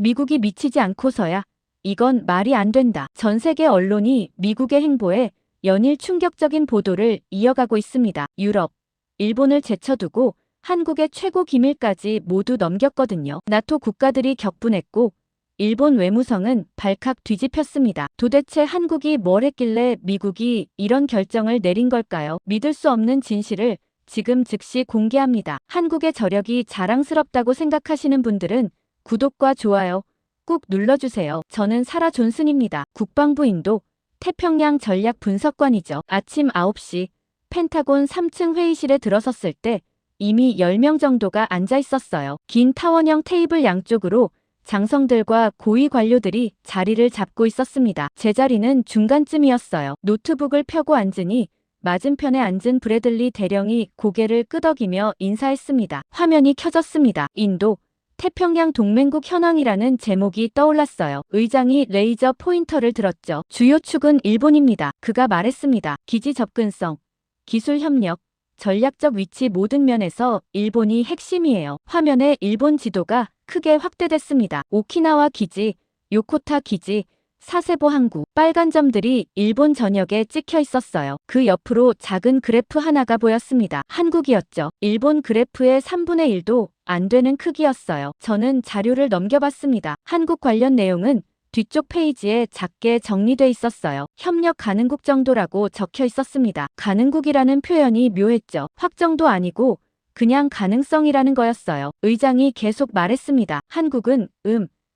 미국이 미치지 않고서야 이건 말이 안 된다. 전 세계 언론이 미국의 행보에 연일 충격적인 보도를 이어가고 있습니다. 유럽, 일본을 제쳐두고 한국의 최고 기밀까지 모두 넘겼거든요. 나토 국가들이 격분했고 일본 외무성은 발칵 뒤집혔습니다. 도대체 한국이 뭘 했길래 미국이 이런 결정을 내린 걸까요? 믿을 수 없는 진실을 지금 즉시 공개합니다. 한국의 저력이 자랑스럽다고 생각하시는 분들은 구독과 좋아요 꾹 눌러주세요. 저는 사라 존슨입니다. 국방부 인도 태평양 전략 분석관이죠. 아침 9시 펜타곤 3층 회의실에 들어섰을 때 이미 10명 정도가 앉아 있었어요. 긴 타원형 테이블 양쪽으로 장성들과 고위 관료들이 자리를 잡고 있었습니다. 제 자리는 중간쯤이었어요. 노트북을 펴고 앉으니 맞은편에 앉은 브래들리 대령이 고개를 끄덕이며 인사했습니다. 화면이 켜졌습니다. 인도 태평양 동맹국 현황이라는 제목이 떠올랐어요. 의장이 레이저 포인터를 들었죠. 주요 축은 일본입니다. 그가 말했습니다. 기지 접근성, 기술 협력, 전략적 위치 모든 면에서 일본이 핵심이에요. 화면에 일본 지도가 크게 확대됐습니다. 오키나와 기지, 요코타 기지, 사세보 항구, 빨간 점들이 일본 전역에 찍혀 있었어요. 그 옆으로 작은 그래프 하나가 보였습니다. 한국이었죠. 일본 그래프의 3분의 1도 안 되는 크기였어요. 저는 자료를 넘겨봤습니다. 한국 관련 내용은 뒤쪽 페이지에 작게 정리돼 있었어요. 협력 가능국 정도라고 적혀 있었습니다. 가능국이라는 표현이 묘했죠. 확정도 아니고 그냥 가능성이라는 거였어요. 의장이 계속 말했습니다. 한국은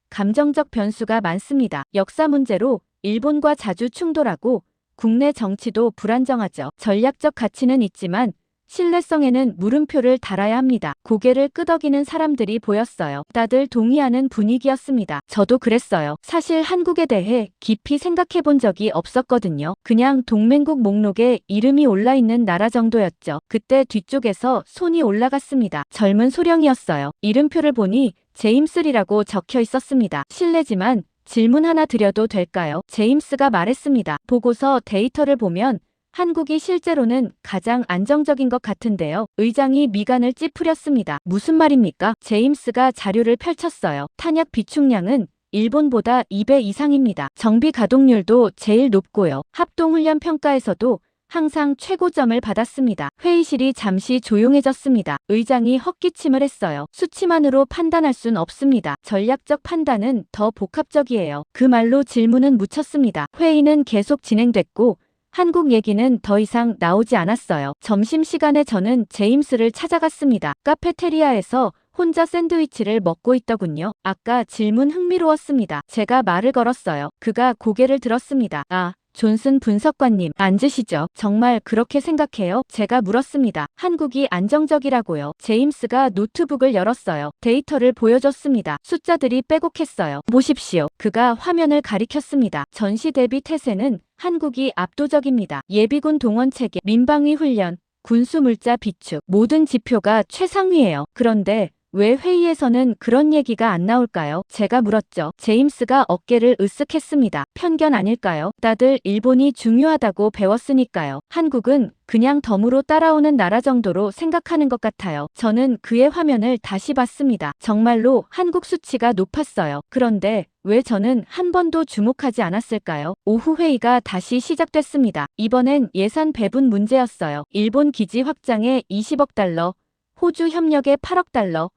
감정적 변수가 많습니다. 역사 문제로 일본과 자주 충돌하고 국내 정치도 불안정하죠. 전략적 가치는 있지만 신뢰성에는 물음표를 달아야 합니다. 고개를 끄덕이는 사람들이 보였어요. 다들 동의하는 분위기였습니다. 저도 그랬어요. 사실 한국에 대해 깊이 생각해 본 적이 없었거든요. 그냥 동맹국 목록에 이름이 올라있는 나라 정도였죠. 그때 뒤쪽에서 손이 올라갔습니다. 젊은 소령이었어요. 이름표를 보니 제임스리라고 적혀 있었습니다. 실례지만 질문 하나 드려도 될까요? 제임스가 말했습니다. 보고서 데이터를 보면 한국이 실제로는 가장 안정적인 것 같은데요. 의장이 미간을 찌푸렸습니다. 무슨 말입니까? 제임스가 자료를 펼쳤어요. 탄약 비축량은 일본보다 2배 이상입니다. 정비 가동률도 제일 높고요. 합동훈련 평가에서도 항상 최고점을 받았습니다. 회의실이 잠시 조용해졌습니다. 의장이 헛기침을 했어요. 수치만으로 판단할 순 없습니다. 전략적 판단은 더 복합적이에요. 그 말로 질문은 묻혔습니다. 회의는 계속 진행됐고 한국 얘기는 더 이상 나오지 않았어요. 점심시간에 저는 제임스를 찾아갔습니다. 카페테리아에서 혼자 샌드위치를 먹고 있더군요. 아까 질문 흥미로웠습니다. 제가 말을 걸었어요. 그가 고개를 들었습니다. 아, 존슨 분석관님, 앉으시죠. 정말 그렇게 생각해요? 제가 물었습니다. 한국이 안정적이라고요. 제임스가 노트북을 열었어요. 데이터를 보여줬습니다. 숫자들이 빼곡했어요. 보십시오. 그가 화면을 가리켰습니다. 전시 대비 태세는 한국이 압도적입니다. 예비군 동원체계, 민방위 훈련, 군수물자 비축, 모든 지표가 최상위예요. 그런데 왜 회의에서는 그런 얘기가 안 나올까요? 제가 물었죠. 제임스가 어깨를 으쓱했습니다. 편견 아닐까요? 다들 일본이 중요하다고 배웠으니까요. 한국은 그냥 덤으로 따라오는 나라 정도로 생각하는 것 같아요. 저는 그의 화면을 다시 봤습니다. 정말로 한국 수치가 높았어요. 그런데 왜 저는 한 번도 주목하지 않았을까요? 오후 회의가 다시 시작됐습니다. 이번엔 예산 배분 문제였어요. 일본 기지 확장에 20억 달러, 호주 협력에 8억 달러,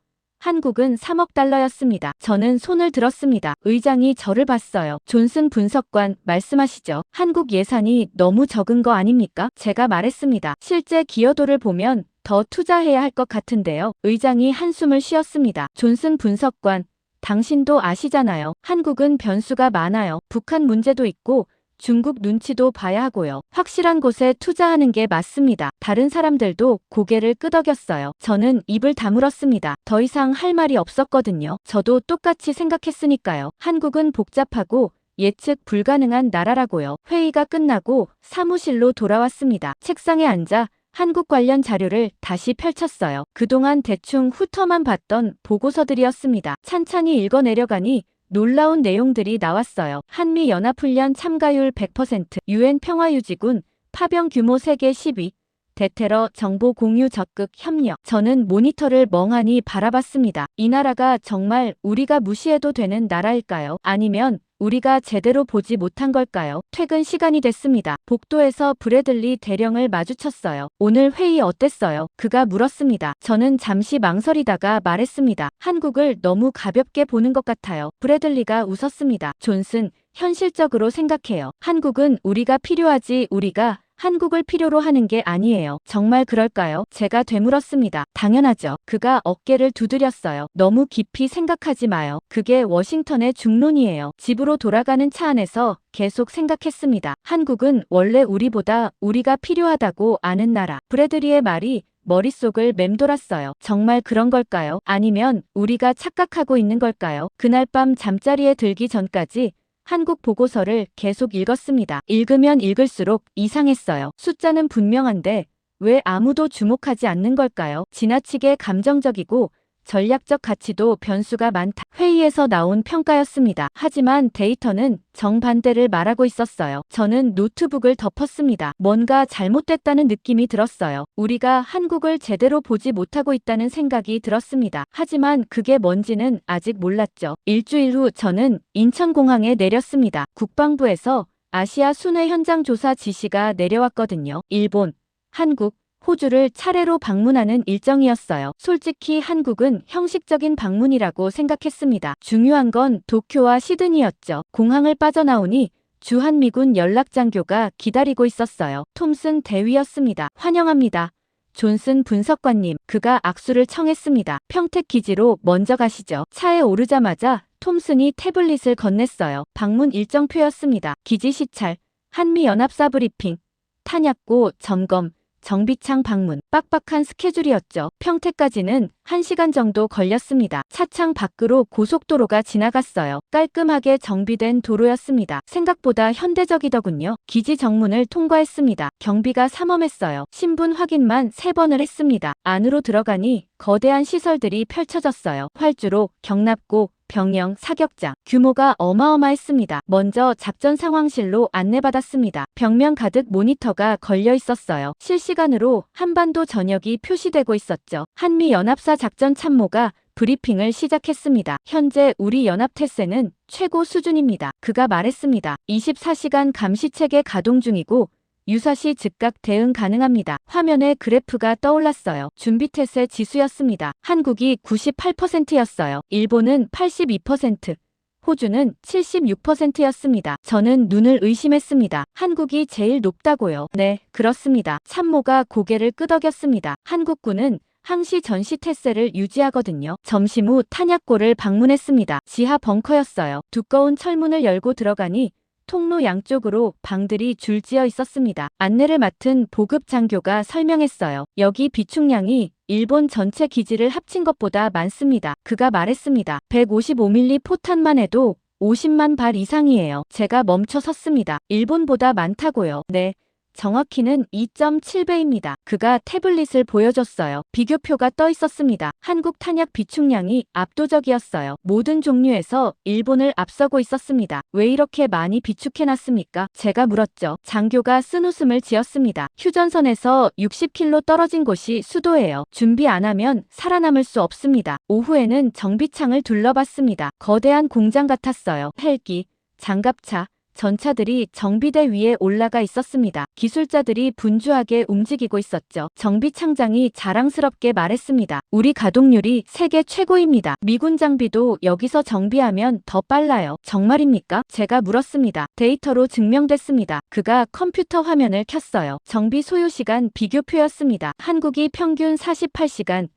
한국은 3억 달러였습니다. 저는 손을 들었습니다. 의장이 저를 봤어요. 존슨 분석관, 말씀하시죠. 한국 예산이 너무 적은 거 아닙니까? 제가 말했습니다. 실제 기여도를 보면 더 투자해야 할 것 같은데요. 의장이 한숨을 쉬었습니다. 존슨 분석관, 당신도 아시잖아요. 한국은 변수가 많아요. 북한 문제도 있고 중국 눈치도 봐야 하고요. 확실한 곳에 투자하는 게 맞습니다. 다른 사람들도 고개를 끄덕였어요. 저는 입을 다물었습니다. 더 이상 할 말이 없었거든요. 저도 똑같이 생각했으니까요. 한국은 복잡하고 예측 불가능한 나라라고요. 회의가 끝나고 사무실로 돌아왔습니다. 책상에 앉아 한국 관련 자료를 다시 펼쳤어요. 그동안 대충 훑어만 봤던 보고서들이었습니다. 찬찬히 읽어내려가니 놀라운 내용들이 나왔어요. 한미 연합훈련 참가율 100%, UN 평화유지군 파병 규모 세계 10위, 대테러 정보 공유 적극 협력. 저는 모니터를 멍하니 바라봤습니다. 이 나라가 정말 우리가 무시해도 되는 나라일까요? 아니면 우리가 제대로 보지 못한 걸까요? 퇴근 시간이 됐습니다. 복도에서 브래들리 대령을 마주쳤어요. 오늘 회의 어땠어요? 그가 물었습니다. 저는 잠시 망설이다가 말했습니다. 한국을 너무 가볍게 보는 것 같아요. 브래들리가 웃었습니다. 존슨, 현실적으로 생각해요. 한국은 우리가 필요하지 우리가 한국을 필요로 하는 게 아니에요. 정말 그럴까요? 제가 되물었습니다. 당연하죠. 그가 어깨를 두드렸어요. 너무 깊이 생각하지 마요. 그게 워싱턴의 중론이에요. 집으로 돌아가는 차 안에서 계속 생각했습니다. 한국은 원래 우리보다 우리가 필요하다고 아는 나라. 브래드리의 말이 머릿속을 맴돌았어요. 정말 그런 걸까요? 아니면 우리가 착각하고 있는 걸까요? 그날 밤 잠자리에 들기 전까지 한국 보고서를 계속 읽었습니다. 읽으면 읽을수록 이상했어요. 숫자는 분명한데 왜 아무도 주목하지 않는 걸까요? 지나치게 감정적이고 전략적 가치도 변수가 많다. 회의에서 나온 평가였습니다. 하지만 데이터는 정반대를 말하고 있었어요. 저는 노트북을 덮었습니다. 뭔가 잘못됐다는 느낌이 들었어요. 우리가 한국을 제대로 보지 못하고 있다는 생각이 들었습니다. 하지만 그게 뭔지는 아직 몰랐죠. 일주일 후 저는 인천공항에 내렸습니다. 국방부에서 아시아 순회 현장 조사 지시가 내려왔거든요. 일본, 한국, 호주를 차례로 방문하는 일정이었어요. 솔직히 한국은 형식적인 방문이라고 생각했습니다. 중요한 건 도쿄와 시드니였죠. 공항을 빠져나오니 주한미군 연락장교가 기다리고 있었어요. 톰슨 대위였습니다. 환영합니다. 존슨 분석관님. 그가 악수를 청했습니다. 평택 기지로 먼저 가시죠. 차에 오르자마자 톰슨이 태블릿을 건넸어요. 방문 일정표였습니다. 기지 시찰, 한미연합사 브리핑, 탄약고 점검, 정비창 방문. 빡빡한 스케줄이었죠. 평택까지는 1시간 정도 걸렸습니다. 차창 밖으로 고속도로가 지나갔어요. 깔끔하게 정비된 도로였습니다. 생각보다 현대적이더군요. 기지 정문을 통과했습니다. 경비가 삼엄했어요. 신분 확인만 3번을 했습니다. 안으로 들어가니 거대한 시설들이 펼쳐졌어요. 활주로, 경납고, 병영, 사격장. 규모가 어마어마했습니다. 먼저 작전 상황실로 안내받았습니다. 벽면 가득 모니터가 걸려 있었어요. 실시간으로 한반도 전역이 표시되고 있었죠. 한미연합사 작전 참모가 브리핑을 시작했습니다. 현재 우리 연합태세는 최고 수준입니다. 그가 말했습니다. 24시간 감시체계 가동 중이고 유사시 즉각 대응 가능합니다. 화면에 그래프가 떠올랐어요. 준비태세 지수였습니다. 한국이 98%였어요. 일본은 82%, 호주는 76%였습니다. 저는 눈을 의심했습니다. 한국이 제일 높다고요. 네, 그렇습니다. 참모가 고개를 끄덕였습니다. 한국군은 항시 전시 태세를 유지하거든요. 점심 후 탄약고를 방문했습니다. 지하 벙커였어요. 두꺼운 철문을 열고 들어가니 통로 양쪽으로 방들이 줄지어 있었습니다. 안내를 맡은 보급 장교가 설명했어요. 여기 비축량이 일본 전체 기지를 합친 것보다 많습니다. 그가 말했습니다. 155mm 포탄만 해도 50만 발 이상이에요. 제가 멈춰 섰습니다. 일본보다 많다고요. 네. 정확히는 2.7배입니다. 그가 태블릿을 보여줬어요. 비교표가 떠 있었습니다. 한국 탄약 비축량이 압도적이었어요. 모든 종류에서 일본을 앞서고 있었습니다. 왜 이렇게 많이 비축해놨습니까? 제가 물었죠. 장교가 쓴웃음을 지었습니다. 휴전선에서 60km 떨어진 곳이 수도예요. 준비 안 하면 살아남을 수 없습니다. 오후에는 정비창을 둘러봤습니다. 거대한 공장 같았어요. 헬기, 장갑차, 전차들이 정비대 위에 올라가 있었습니다. 기술자들이 분주하게 움직이고 있었죠. 정비창장이 자랑스럽게 말했습니다. 우리 가동률이 세계 최고입니다. 미군 장비도 여기서 정비하면 더 빨라요. 정말입니까? 제가 물었습니다. 데이터로 증명됐습니다. 그가 컴퓨터 화면을 켰어요. 정비 소요 시간 비교표였습니다. 한국이 평균 48시간,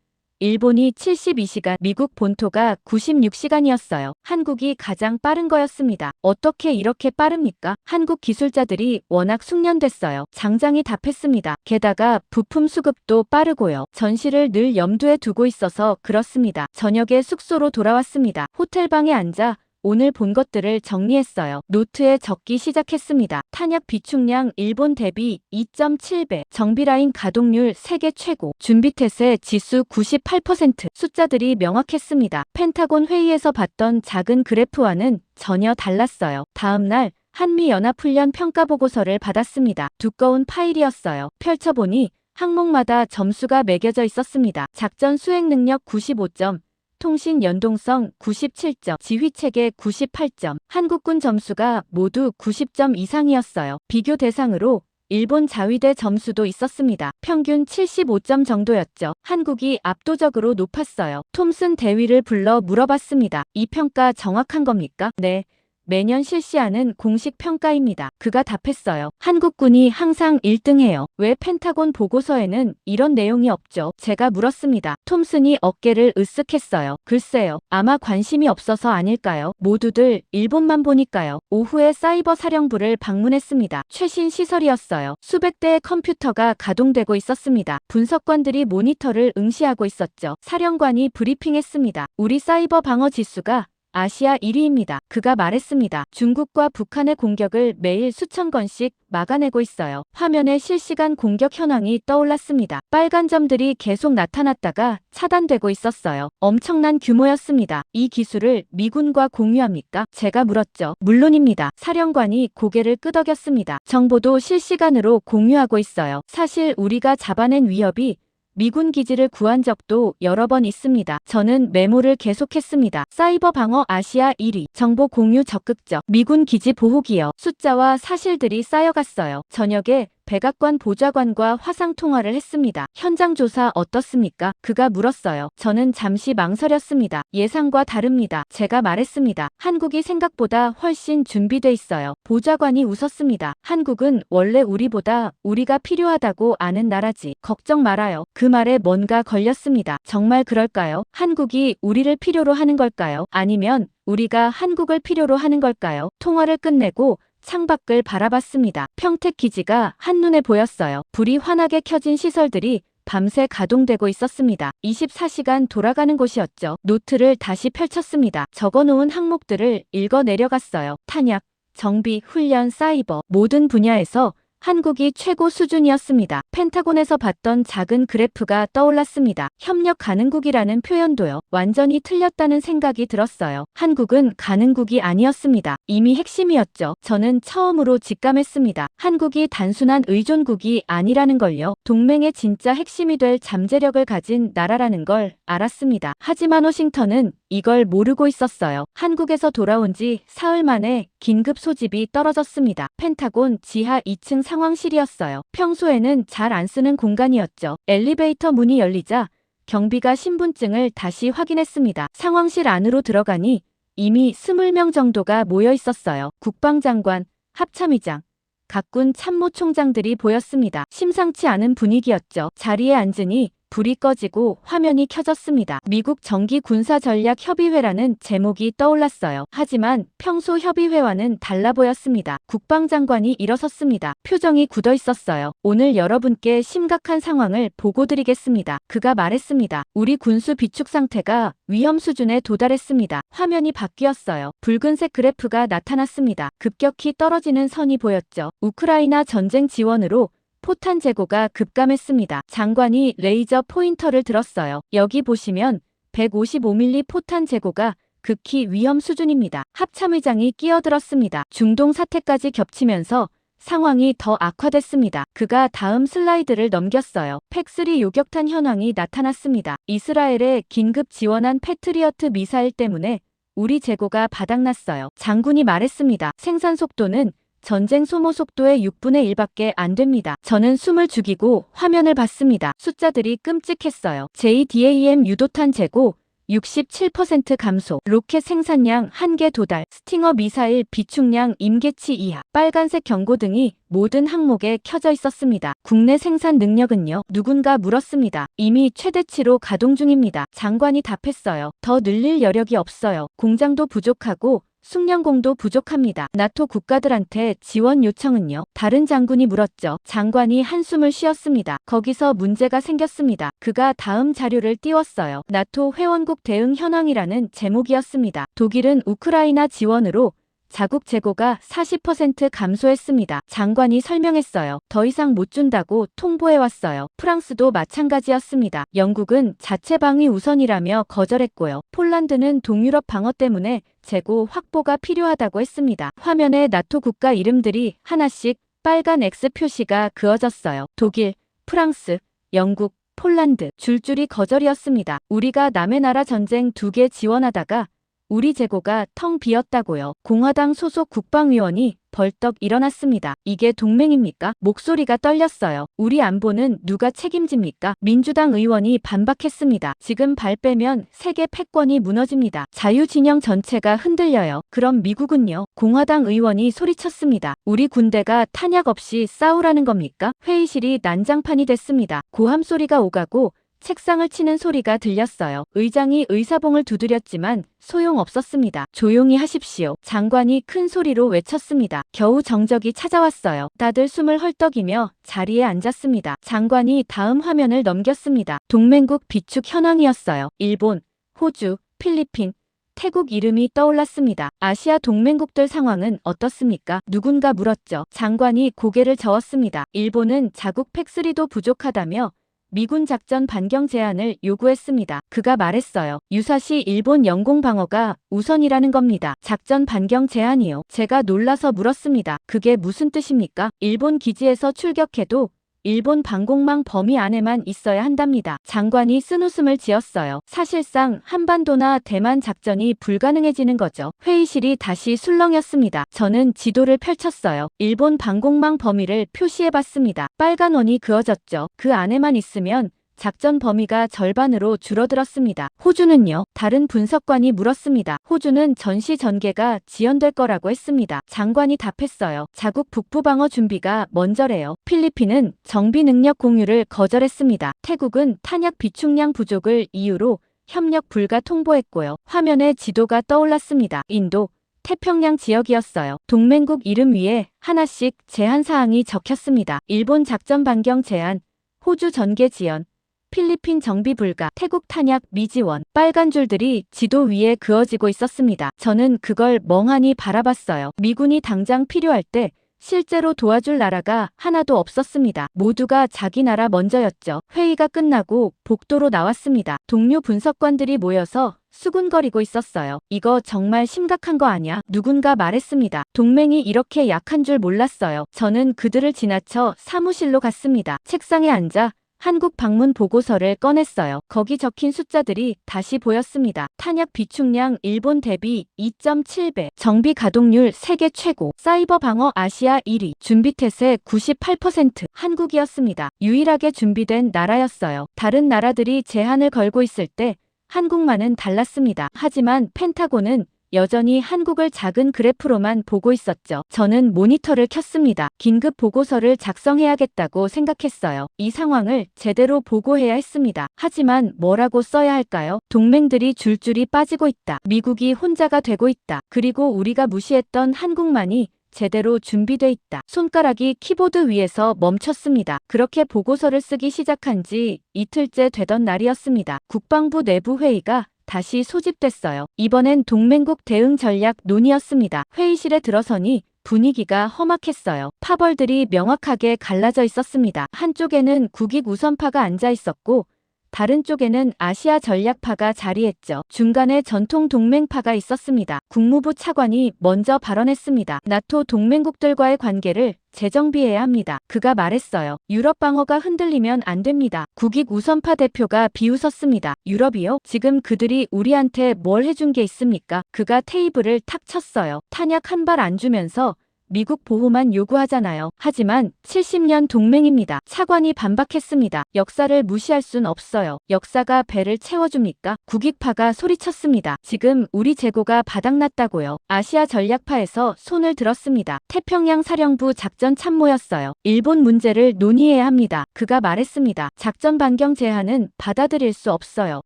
일본이 72시간, 미국 본토가 96시간이었어요. 한국이 가장 빠른 거였습니다. 어떻게 이렇게 빠릅니까? 한국 기술자들이 워낙 숙련됐어요. 장장이 답했습니다. 게다가 부품 수급도 빠르고요. 전시를 늘 염두에 두고 있어서 그렇습니다. 저녁에 숙소로 돌아왔습니다. 호텔방에 앉아 오늘 본 것들을 정리했어요. 노트에 적기 시작했습니다. 탄약 비축량 일본 대비 2.7배, 정비라인 가동률 세계 최고, 준비태세 지수 98%. 숫자들이 명확했습니다. 펜타곤 회의에서 봤던 작은 그래프와는 전혀 달랐어요. 다음 날 한미연합훈련 평가보고서를 받았습니다. 두꺼운 파일이었어요. 펼쳐보니 항목마다 점수가 매겨져 있었습니다. 작전 수행 능력 95점, 통신 연동성 97점, 지휘체계 98점, 한국군 점수가 모두 90점 이상이었어요. 비교 대상으로 일본 자위대 점수도 있었습니다. 평균 75점 정도였죠. 한국이 압도적으로 높았어요. 톰슨 대위를 불러 물어봤습니다. 이 평가 정확한 겁니까? 네. 매년 실시하는 공식 평가입니다. 그가 답했어요. 한국군이 항상 1등해요. 왜 펜타곤 보고서에는 이런 내용이 없죠? 제가 물었습니다. 톰슨이 어깨를 으쓱했어요. 글쎄요. 아마 관심이 없어서 아닐까요? 모두들 일본만 보니까요. 오후에 사이버 사령부를 방문했습니다. 최신 시설이었어요. 수백 대의 컴퓨터가 가동되고 있었습니다. 분석관들이 모니터를 응시하고 있었죠. 사령관이 브리핑했습니다. 우리 사이버 방어 지수가 아시아 1위입니다. 그가 말했습니다. 중국과 북한의 공격을 매일 수천 건씩 막아내고 있어요. 화면에 실시간 공격 현황이 떠올랐습니다. 빨간 점들이 계속 나타났다가 차단되고 있었어요. 엄청난 규모였습니다. 이 기술을 미군과 공유합니까? 제가 물었죠. 물론입니다. 사령관이 고개를 끄덕였습니다. 정보도 실시간으로 공유하고 있어요. 사실 우리가 잡아낸 위협이 미군 기지를 구한 적도 여러 번 있습니다. 저는 메모를 계속했습니다. 사이버 방어 아시아 1위, 정보 공유 적극적, 미군 기지 보호기여, 숫자와 사실들이 쌓여갔어요. 저녁에 백악관 보좌관과 화상 통화를 했습니다. 현장 조사 어떻습니까? 그가 물었어요. 저는 잠시 망설였습니다. 예상과 다릅니다. 제가 말했습니다. 한국이 생각보다 훨씬 준비돼 있어요. 보좌관이 웃었습니다. 한국은 원래 우리보다 우리가 필요하다고 아는 나라지. 걱정 말아요. 그 말에 뭔가 걸렸습니다. 정말 그럴까요? 한국이 우리를 필요로 하는 걸까요? 아니면 우리가 한국을 필요로 하는 걸까요? 통화를 끝내고 창밖을 바라봤습니다. 평택 기지가 한눈에 보였어요. 불이 환하게 켜진 시설들이 밤새 가동되고 있었습니다. 24시간 돌아가는 곳이었죠. 노트를 다시 펼쳤습니다. 적어놓은 항목들을 읽어 내려갔어요. 탄약, 정비, 훈련, 사이버, 모든 분야에서 한국이 최고 수준이었습니다. 펜타곤에서 봤던 작은 그래프가 떠올랐습니다. 협력 가능국이라는 표현도요. 완전히 틀렸다는 생각이 들었어요. 한국은 가능국이 아니었습니다. 이미 핵심이었죠. 저는 처음으로 직감했습니다. 한국이 단순한 의존국이 아니라는 걸요. 동맹의 진짜 핵심이 될 잠재력을 가진 나라라는 걸 알았습니다. 하지만 워싱턴은 이걸 모르고 있었어요. 한국에서 돌아온 지 사흘 만에 긴급 소집이 떨어졌습니다. 펜타곤 지하 2층 상황실이었어요. 평소에는 잘 안 쓰는 공간이었죠. 엘리베이터 문이 열리자 경비가 신분증을 다시 확인했습니다. 상황실 안으로 들어가니 이미 20명 정도가 모여 있었어요. 국방장관, 합참의장, 각군 참모총장들이 보였습니다. 심상치 않은 분위기였죠. 자리에 앉으니 불이 꺼지고 화면이 켜졌습니다. 미국 정기군사전략협의회라는 제목이 떠올랐어요. 하지만 평소 협의회와는 달라 보였습니다. 국방장관이 일어섰습니다. 표정이 굳어 있었어요. 오늘 여러분께 심각한 상황을 보고드리겠습니다. 그가 말했습니다. 우리 군수 비축 상태가 위험 수준에 도달했습니다. 화면이 바뀌었어요. 붉은색 그래프가 나타났습니다. 급격히 떨어지는 선이 보였죠. 우크라이나 전쟁 지원으로 포탄 재고가 급감했습니다. 장관이 레이저 포인터를 들었어요. 여기 보시면 155mm 포탄 재고가 극히 위험 수준입니다. 합참의장이 끼어들었습니다. 중동 사태까지 겹치면서 상황이 더 악화됐습니다. 그가 다음 슬라이드를 넘겼어요. 팩3 요격탄 현황이 나타났습니다. 이스라엘에 긴급 지원한 패트리어트 미사일 때문에 우리 재고가 바닥났어요. 장군이 말했습니다. 생산 속도는 전쟁 소모 속도의 6분의 1밖에 안 됩니다. 저는 숨을 죽이고 화면을 봤습니다. 숫자들이 끔찍했어요. JDAM 유도탄 재고 67% 감소, 로켓 생산량 한계 도달, 스팅어 미사일 비축량 임계치 이하, 빨간색 경고등이 모든 항목에 켜져 있었습니다. 국내 생산 능력은요? 누군가 물었습니다. 이미 최대치로 가동 중입니다. 장관이 답했어요. 더 늘릴 여력이 없어요. 공장도 부족하고 숙련공도 부족합니다. 나토 국가들한테 지원 요청은요? 다른 장군이 물었죠. 장관이 한숨을 쉬었습니다. 거기서 문제가 생겼습니다. 그가 다음 자료를 띄웠어요. 나토 회원국 대응 현황이라는 제목이었습니다. 독일은 우크라이나 지원으로 자국 재고가 40% 감소했습니다. 장관이 설명했어요. 더 이상 못 준다고 통보해왔어요. 프랑스도 마찬가지였습니다. 영국은 자체 방위 우선이라며 거절했고요. 폴란드는 동유럽 방어 때문에 재고 확보가 필요하다고 했습니다. 화면에 나토 국가 이름들이 하나씩 빨간 X 표시가 그어졌어요. 독일, 프랑스, 영국, 폴란드 줄줄이 거절이었습니다. 우리가 남의 나라 전쟁 2개 지원하다가 우리 재고가 텅 비었다고요. 공화당 소속 국방위원이 벌떡 일어났습니다. 이게 동맹입니까? 목소리가 떨렸어요. 우리 안보는 누가 책임집니까? 민주당 의원이 반박했습니다. 지금 발 빼면 세계 패권이 무너집니다. 자유진영 전체가 흔들려요. 그럼 미국은요? 공화당 의원이 소리쳤습니다. 우리 군대가 탄약 없이 싸우라는 겁니까? 회의실이 난장판이 됐습니다. 고함 소리가 오가고 책상을 치는 소리가 들렸어요. 의장이 의사봉을 두드렸지만 소용없었습니다. 조용히 하십시오. 장관이 큰 소리로 외쳤습니다. 겨우 정적이 찾아왔어요. 다들 숨을 헐떡이며 자리에 앉았습니다. 장관이 다음 화면을 넘겼습니다. 동맹국 비축 현황이었어요. 일본, 호주, 필리핀, 태국 이름이 떠올랐습니다. 아시아 동맹국들 상황은 어떻습니까? 누군가 물었죠. 장관이 고개를 저었습니다. 일본은 자국 팩3도 부족하다며 미군 작전 반경 제한을 요구했습니다. 그가 말했어요. 유사시 일본 영공 방어가 우선이라는 겁니다. 작전 반경 제한이요. 제가 놀라서 물었습니다. 그게 무슨 뜻입니까? 일본 기지에서 출격해도 일본 방공망 범위 안에만 있어야 한답니다. 장관이 쓴웃음을 지었어요. 사실상 한반도나 대만 작전이 불가능해지는 거죠. 회의실이 다시 술렁였습니다. 저는 지도를 펼쳤어요. 일본 방공망 범위를 표시해봤습니다. 빨간 원이 그어졌죠. 그 안에만 있으면 작전 범위가 절반으로 줄어들었습니다. 호주는요? 다른 분석관이 물었습니다. 호주는 전시 전개가 지연될 거라고 했습니다. 장관이 답했어요. 자국 북부 방어 준비가 먼저래요. 필리핀은 정비 능력 공유를 거절했습니다. 태국은 탄약 비축량 부족을 이유로 협력 불가 통보했고요. 화면에 지도가 떠올랐습니다. 인도, 태평양 지역이었어요. 동맹국 이름 위에 하나씩 제한 사항이 적혔습니다. 일본 작전 반경 제한, 호주 전개 지연, 필리핀 정비 불가, 태국 탄약 미지원. 빨간 줄들이 지도 위에 그어지고 있었습니다. 저는 그걸 멍하니 바라봤어요. 미군이 당장 필요할 때 실제로 도와줄 나라가 하나도 없었습니다. 모두가 자기 나라 먼저였죠. 회의가 끝나고 복도로 나왔습니다. 동료 분석관들이 모여서 수군거리고 있었어요. 이거 정말 심각한 거 아냐? 누군가 말했습니다. 동맹이 이렇게 약한 줄 몰랐어요. 저는 그들을 지나쳐 사무실로 갔습니다. 책상에 앉아 한국 방문 보고서를 꺼냈어요. 거기 적힌 숫자들이 다시 보였습니다. 탄약 비축량 일본 대비 2.7배, 정비 가동률 세계 최고, 사이버 방어 아시아 1위, 준비태세 98%, 한국이었습니다. 유일하게 준비된 나라였어요. 다른 나라들이 제한을 걸고 있을 때 한국만은 달랐습니다. 하지만 펜타곤은 여전히 한국을 작은 그래프로만 보고 있었죠. 저는 모니터를 켰습니다. 긴급 보고서를 작성해야겠다고 생각했어요. 이 상황을 제대로 보고해야 했습니다. 하지만 뭐라고 써야 할까요? 동맹들이 줄줄이 빠지고 있다. 미국이 혼자가 되고 있다. 그리고 우리가 무시했던 한국만이 제대로 준비돼 있다. 손가락이 키보드 위에서 멈췄습니다. 그렇게 보고서를 쓰기 시작한 지 이틀째 되던 날이었습니다. 국방부 내부 회의가 다시 소집됐어요. 이번엔 동맹국 대응 전략 논의였습니다. 회의실에 들어서니 분위기가 험악했어요. 파벌들이 명확하게 갈라져 있었습니다. 한쪽에는 국익 우선파가 앉아 있었고 다른 쪽에는 아시아 전략파가 자리했죠. 중간에 전통 동맹파가 있었습니다. 국무부 차관이 먼저 발언했습니다. 나토 동맹국들과의 관계를 재정비해야 합니다. 그가 말했어요. 유럽 방어가 흔들리면 안 됩니다. 국익 우선파 대표가 비웃었습니다. 유럽이요? 지금 그들이 우리한테 뭘 해준 게 있습니까? 그가 테이블을 탁 쳤어요. 탄약 한 발 안 주면서 미국 보호만 요구하잖아요. 하지만 70년 동맹입니다. 차관이 반박했습니다. 역사를 무시할 순 없어요. 역사가 배를 채워줍니까? 국익파가 소리쳤습니다. 지금 우리 재고가 바닥났다고요. 아시아 전략파에서 손을 들었습니다. 태평양 사령부 작전 참모였어요. 일본 문제를 논의해야 합니다. 그가 말했습니다. 작전 반경 제한은 받아들일 수 없어요.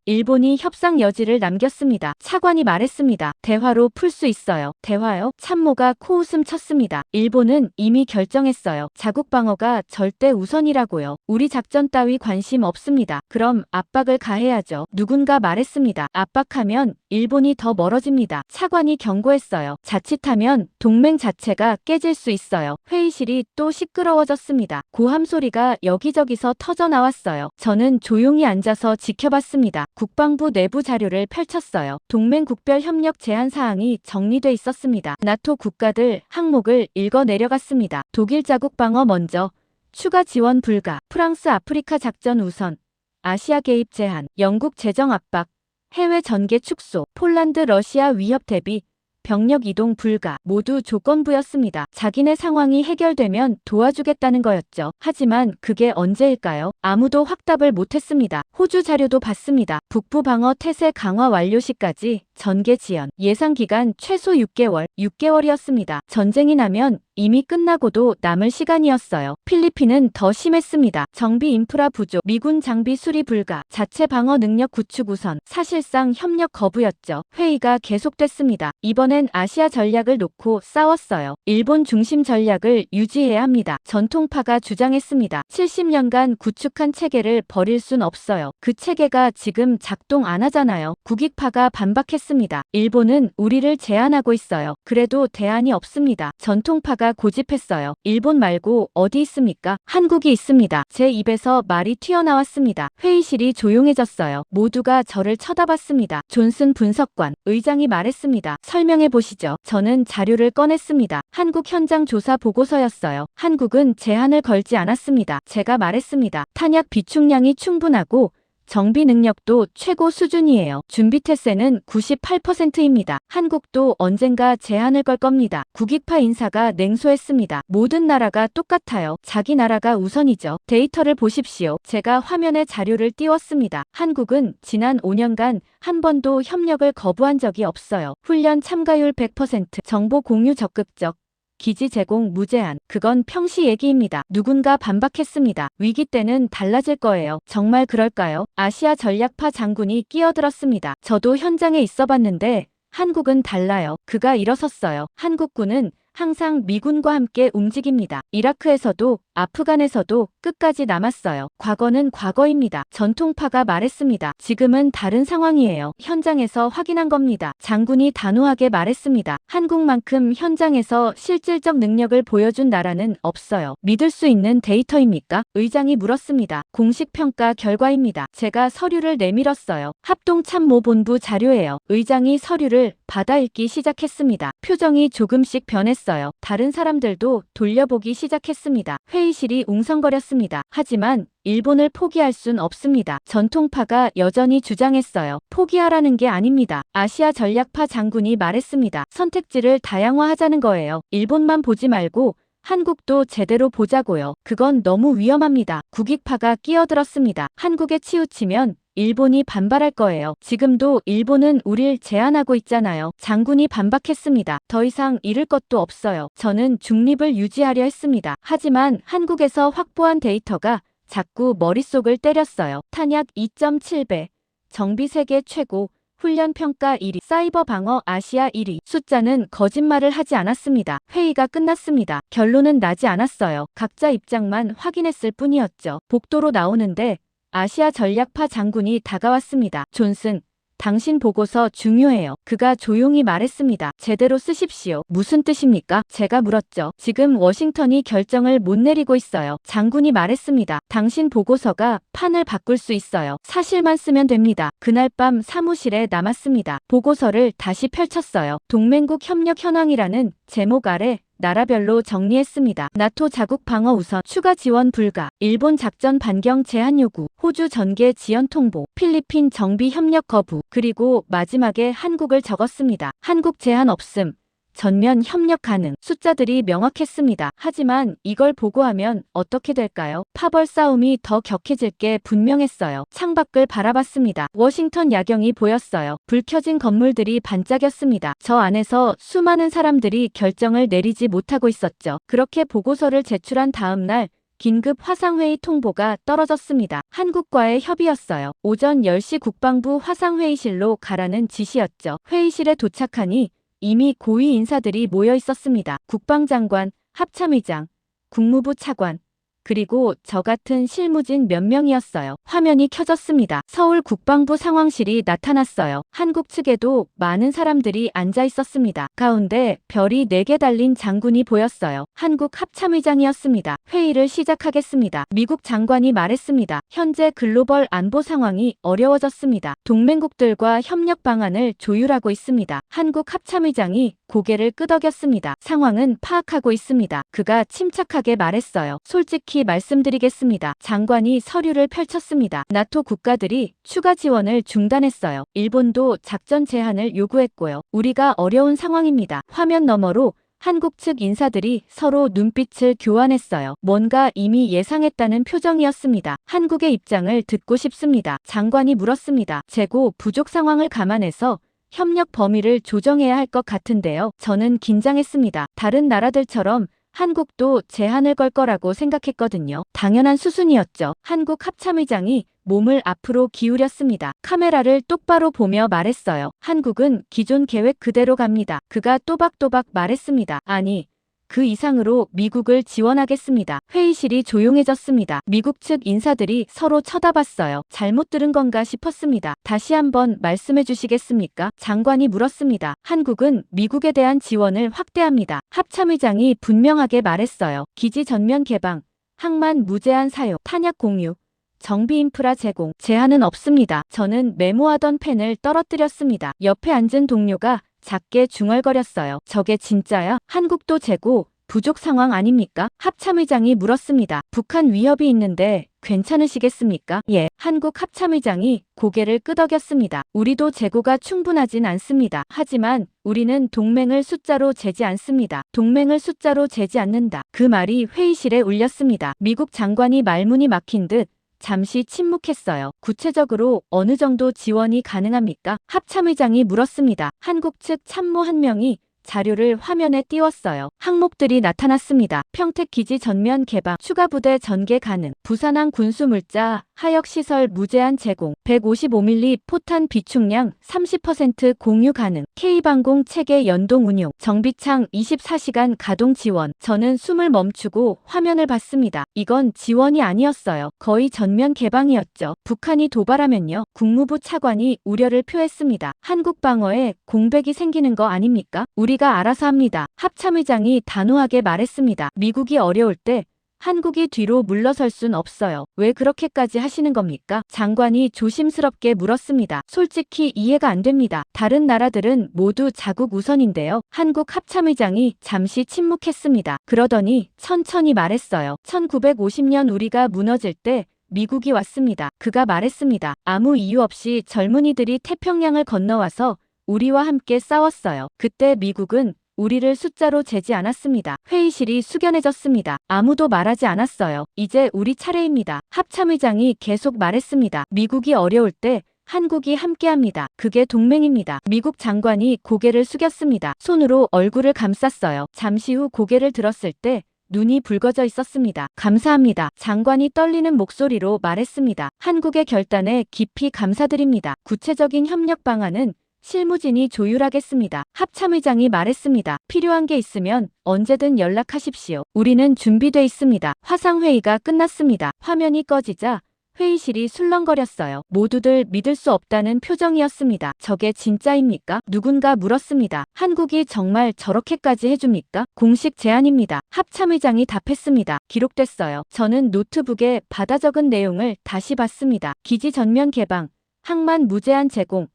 일본이 협상 여지를 남겼습니다. 차관이 말했습니다. 대화로 풀 수 있어요. 대화요? 참모가 코웃음 쳤습니다. 일본은 이미 결정했어요. 자국 방어가 절대 우선이라고요. 우리 작전 따위 관심 없습니다. 그럼 압박을 가해야죠. 누군가 말했습니다. 압박하면 일본이 더 멀어집니다. 차관이 경고했어요. 자칫하면 동맹 자체가 깨질 수 있어요. 회의실이 또 시끄러워졌습니다. 고함 소리가 여기저기서 터져 나왔어요. 저는 조용히 앉아서 지켜봤습니다. 국방부 내부 자료를 펼쳤어요. 동맹국별 협력 제한 사항이 정리돼 있었습니다. 나토 국가들 항목을 읽어 내려갔습니다. 독일 자국 방어 먼저, 추가 지원 불가. 프랑스 아프리카 작전 우선. 아시아 개입 제한. 영국 재정 압박. 해외 전개 축소. 폴란드 러시아 위협 대비. 병력 이동 불가. 모두 조건부였습니다. 자기네 상황이 해결되면 도와주겠다는 거였죠. 하지만 그게 언제일까요? 아무도 확답을 못했습니다. 호주 자료도 봤습니다. 북부 방어 태세 강화 완료 시까지 전개 지연. 예상 기간 최소 6개월. 6개월이었습니다. 전쟁이 나면 이미 끝나고도 남을 시간이었어요. 필리핀은 더 심했습니다. 정비 인프라 부족, 미군 장비 수리 불가, 자체 방어 능력 구축 우선. 사실상 협력 거부였죠. 회의가 계속됐습니다. 이번엔 아시아 전략을 놓고 싸웠어요. 일본 중심 전략을 유지해야 합니다. 전통파가 주장했습니다. 70년간 구축한 체계를 버릴 순 없어요. 그 체계가 지금 작동 안 하잖아요. 국익파가 반박했습니다. 일본은 우리를 제한하고 있어요. 그래도 대안이 없습니다. 전통파가 고집했어요. 일본 말고 어디 있습니까? 한국이 있습니다. 제 입에서 말이 튀어나왔습니다. 회의실이 조용해졌어요. 모두가 저를 쳐다봤습니다. 존슨 분석관, 의장이 말했습니다. 설명해 보시죠. 저는 자료를 꺼냈습니다. 한국 현장 조사 보고서였어요. 한국은 제한을 걸지 않았습니다. 제가 말했습니다. 탄약 비축량이 충분하고 정비 능력도 최고 수준이에요. 준비 태세는 98%입니다. 한국도 언젠가 제한을 걸 겁니다. 국익파 인사가 냉소했습니다. 모든 나라가 똑같아요. 자기 나라가 우선이죠. 데이터를 보십시오. 제가 화면에 자료를 띄웠습니다. 한국은 지난 5년간 한 번도 협력을 거부한 적이 없어요. 훈련 참가율 100%, 정보 공유 적극적, 기지 제공 무제한. 그건 평시 얘기입니다. 누군가 반박했습니다. 위기 때는 달라질 거예요. 정말 그럴까요? 아시아 전략파 장군이 끼어들었습니다. 저도 현장에 있어봤는데 한국은 달라요. 그가 일어섰어요. 한국군은 항상 미군과 함께 움직입니다. 이라크에서도 아프간에서도 끝까지 남았어요. 과거는 과거입니다. 전통파가 말했습니다. 지금은 다른 상황이에요. 현장에서 확인한 겁니다. 장군이 단호하게 말했습니다. 한국만큼 현장에서 실질적 능력을 보여준 나라는 없어요. 믿을 수 있는 데이터입니까? 의장이 물었습니다. 공식 평가 결과입니다. 제가 서류를 내밀었어요. 합동참모본부 자료예요. 의장이 서류를 받아 읽기 시작했습니다. 표정이 조금씩 변했어요. 다른 사람들도 돌려보기 시작했습니다. 회의실이 웅성거렸습니다. 하지만 일본을 포기할 순 없습니다. 전통파가 여전히 주장했어요. 포기하라는 게 아닙니다. 아시아 전략파 장군이 말했습니다. 선택지를 다양화하자는 거예요. 일본만 보지 말고 한국도 제대로 보자고요. 그건 너무 위험합니다. 국익파가 끼어들었습니다. 한국에 치우치면 일본이 반발할 거예요. 지금도 일본은 우릴 제한하고 있잖아요. 장군이 반박했습니다. 더 이상 잃을 것도 없어요. 저는 중립을 유지하려 했습니다. 하지만 한국에서 확보한 데이터가 자꾸 머릿속을 때렸어요. 탄약 2.7배, 정비 세계 최고, 훈련 평가 1위, 사이버 방어 아시아 1위. 숫자는 거짓말을 하지 않았습니다. 회의가 끝났습니다. 결론은 나지 않았어요. 각자 입장만 확인했을 뿐이었죠. 복도로 나오는데 아시아 전략파 장군이 다가왔습니다. 존슨, 당신 보고서 중요해요. 그가 조용히 말했습니다. 제대로 쓰십시오. 무슨 뜻입니까? 제가 물었죠. 지금 워싱턴이 결정을 못 내리고 있어요. 장군이 말했습니다. 당신 보고서가 판을 바꿀 수 있어요. 사실만 쓰면 됩니다. 그날 밤 사무실에 남았습니다. 보고서를 다시 펼쳤어요. 동맹국 협력 현황이라는 제목 아래 나라별로 정리했습니다. 나토 자국 방어 우선, 추가 지원 불가, 일본 작전 반경 제한 요구, 호주 전개 지연 통보, 필리핀 정비 협력 거부, 그리고 마지막에 한국을 적었습니다. 한국 제한 없음, 전면 협력 가능. 숫자들이 명확했습니다. 하지만 이걸 보고하면 어떻게 될까요? 파벌 싸움이 더 격해질 게 분명했어요. 창밖을 바라봤습니다. 워싱턴 야경이 보였어요. 불 켜진 건물들이 반짝였습니다. 저 안에서 수많은 사람들이 결정을 내리지 못하고 있었죠. 그렇게 보고서를 제출한 다음 날 긴급 화상회의 통보가 떨어졌습니다. 한국과의 협의였어요. 오전 10시 국방부 화상회의실로 가라는 지시였죠. 회의실에 도착하니 이미 고위 인사들이 모여 있었습니다. 국방장관, 합참의장, 국무부 차관, 그리고 저 같은 실무진 몇 명이었어요. 화면이 켜졌습니다. 서울 국방부 상황실이 나타났어요. 한국 측에도 많은 사람들이 앉아 있었습니다. 가운데 별이 4개 달린 장군이 보였어요. 한국 합참의장이었습니다. 회의를 시작하겠습니다. 미국 장관이 말했습니다. 현재 글로벌 안보 상황이 어려워졌습니다. 동맹국들과 협력 방안을 조율하고 있습니다. 한국 합참의장이 고개를 끄덕였습니다. 상황은 파악하고 있습니다. 그가 침착하게 말했어요. 솔직히 정확히 말씀드리겠습니다. 장관이 서류를 펼쳤습니다. 나토 국가들이 추가 지원을 중단했어요. 일본도 작전 제한을 요구했고요. 우리가 어려운 상황입니다. 화면 너머로 한국 측 인사들이 서로 눈빛을 교환했어요. 뭔가 이미 예상했다는 표정이었습니다. 한국의 입장을 듣고 싶습니다. 장관이 물었습니다. 재고 부족 상황을 감안해서 협력 범위를 조정해야 할 것 같은데요. 저는 긴장했습니다. 다른 나라들처럼 한국도 제한을 걸 거라고 생각했거든요. 당연한 수순이었죠. 한국 합참의장이 몸을 앞으로 기울였습니다. 카메라를 똑바로 보며 말했어요. 한국은 기존 계획 그대로 갑니다. 그가 또박또박 말했습니다. 아니, 그 이상으로 미국을 지원하겠습니다. 회의실이 조용해졌습니다. 미국 측 인사들이 서로 쳐다봤어요. 잘못 들은 건가 싶었습니다. 다시 한번 말씀해 주시겠습니까? 장관이 물었습니다. 한국은 미국에 대한 지원을 확대합니다. 합참의장이 분명하게 말했어요. 기지 전면 개방, 항만 무제한 사용, 탄약 공유, 정비 인프라 제공, 제한은 없습니다. 저는 메모하던 펜을 떨어뜨렸습니다. 옆에 앉은 동료가 작게 중얼거렸어요. 저게 진짜야? 한국도 재고 부족 상황 아닙니까? 합참의장이 물었습니다. 북한 위협이 있는데 괜찮으시겠습니까? 예. 한국 합참의장이 고개를 끄덕였습니다. 우리도 재고가 충분하진 않습니다. 하지만 우리는 동맹을 숫자로 재지 않습니다. 동맹을 숫자로 재지 않는다. 그 말이 회의실에 울렸습니다. 미국 장관이 말문이 막힌 듯 잠시 침묵했어요. 구체적으로 어느 정도 지원이 가능합니까? 합참의장이 물었습니다. 한국 측 참모 한 명이 자료를 화면에 띄웠어요. 항목들이 나타났습니다. 평택 기지 전면 개방, 추가 부대 전개 가능, 부산항 군수물자, 하역시설 무제한 제공, 155mm 포탄 비축량 30% 공유 가능, K방공 체계 연동 운용, 정비창 24시간 가동 지원. 저는 숨을 멈추고 화면을 봤습니다. 이건 지원이 아니었어요. 거의 전면 개방이었죠. 북한이 도발하면요. 국무부 차관이 우려를 표했습니다. 한국 방어에 공백이 생기는 거 아닙니까? 우리가 알아서 합니다. 합참의장이 단호하게 말했습니다. 미국이 어려울 때 한국이 뒤로 물러설 순 없어요. 왜 그렇게까지 하시는 겁니까? 장관이 조심스럽게 물었습니다. 솔직히 이해가 안 됩니다. 다른 나라들은 모두 자국 우선인데요. 한국 합참의장이 잠시 침묵했습니다. 그러더니 천천히 말했어요. 1950년 우리가 무너질 때 미국이 왔습니다. 그가 말했습니다. 아무 이유 없이 젊은이들이 태평양을 건너와서 우리와 함께 싸웠어요. 그때 미국은 우리를 숫자로 재지 않았습니다. 회의실이 숙연해졌습니다. 아무도 말하지 않았어요. 이제 우리 차례입니다. 합참의장이 계속 말했습니다. 미국이 어려울 때 한국이 함께합니다. 그게 동맹입니다. 미국 장관이 고개를 숙였습니다. 손으로 얼굴을 감쌌어요. 잠시 후 고개를 들었을 때 눈이 붉어져 있었습니다. 감사합니다. 장관이 떨리는 목소리로 말했습니다. 한국의 결단에 깊이 감사드립니다. 구체적인 협력 방안은 실무진이 조율하겠습니다. 합참의장이 말했습니다. 필요한 게 있으면 언제든 연락하십시오. 우리는 준비돼 있습니다. 화상회의가 끝났습니다. 화면이 꺼지자 회의실이 술렁거렸어요. 모두들 믿을 수 없다는 표정이었습니다. 저게 진짜입니까? 누군가 물었습니다. 한국이 정말 저렇게까지 해줍니까? 공식 제안입니다. 합참의장이 답했습니다. 기록됐어요. 저는 노트북에 받아 적은 내용을 다시 봤습니다. 기지 전면 개방, 항만 무제한 제공,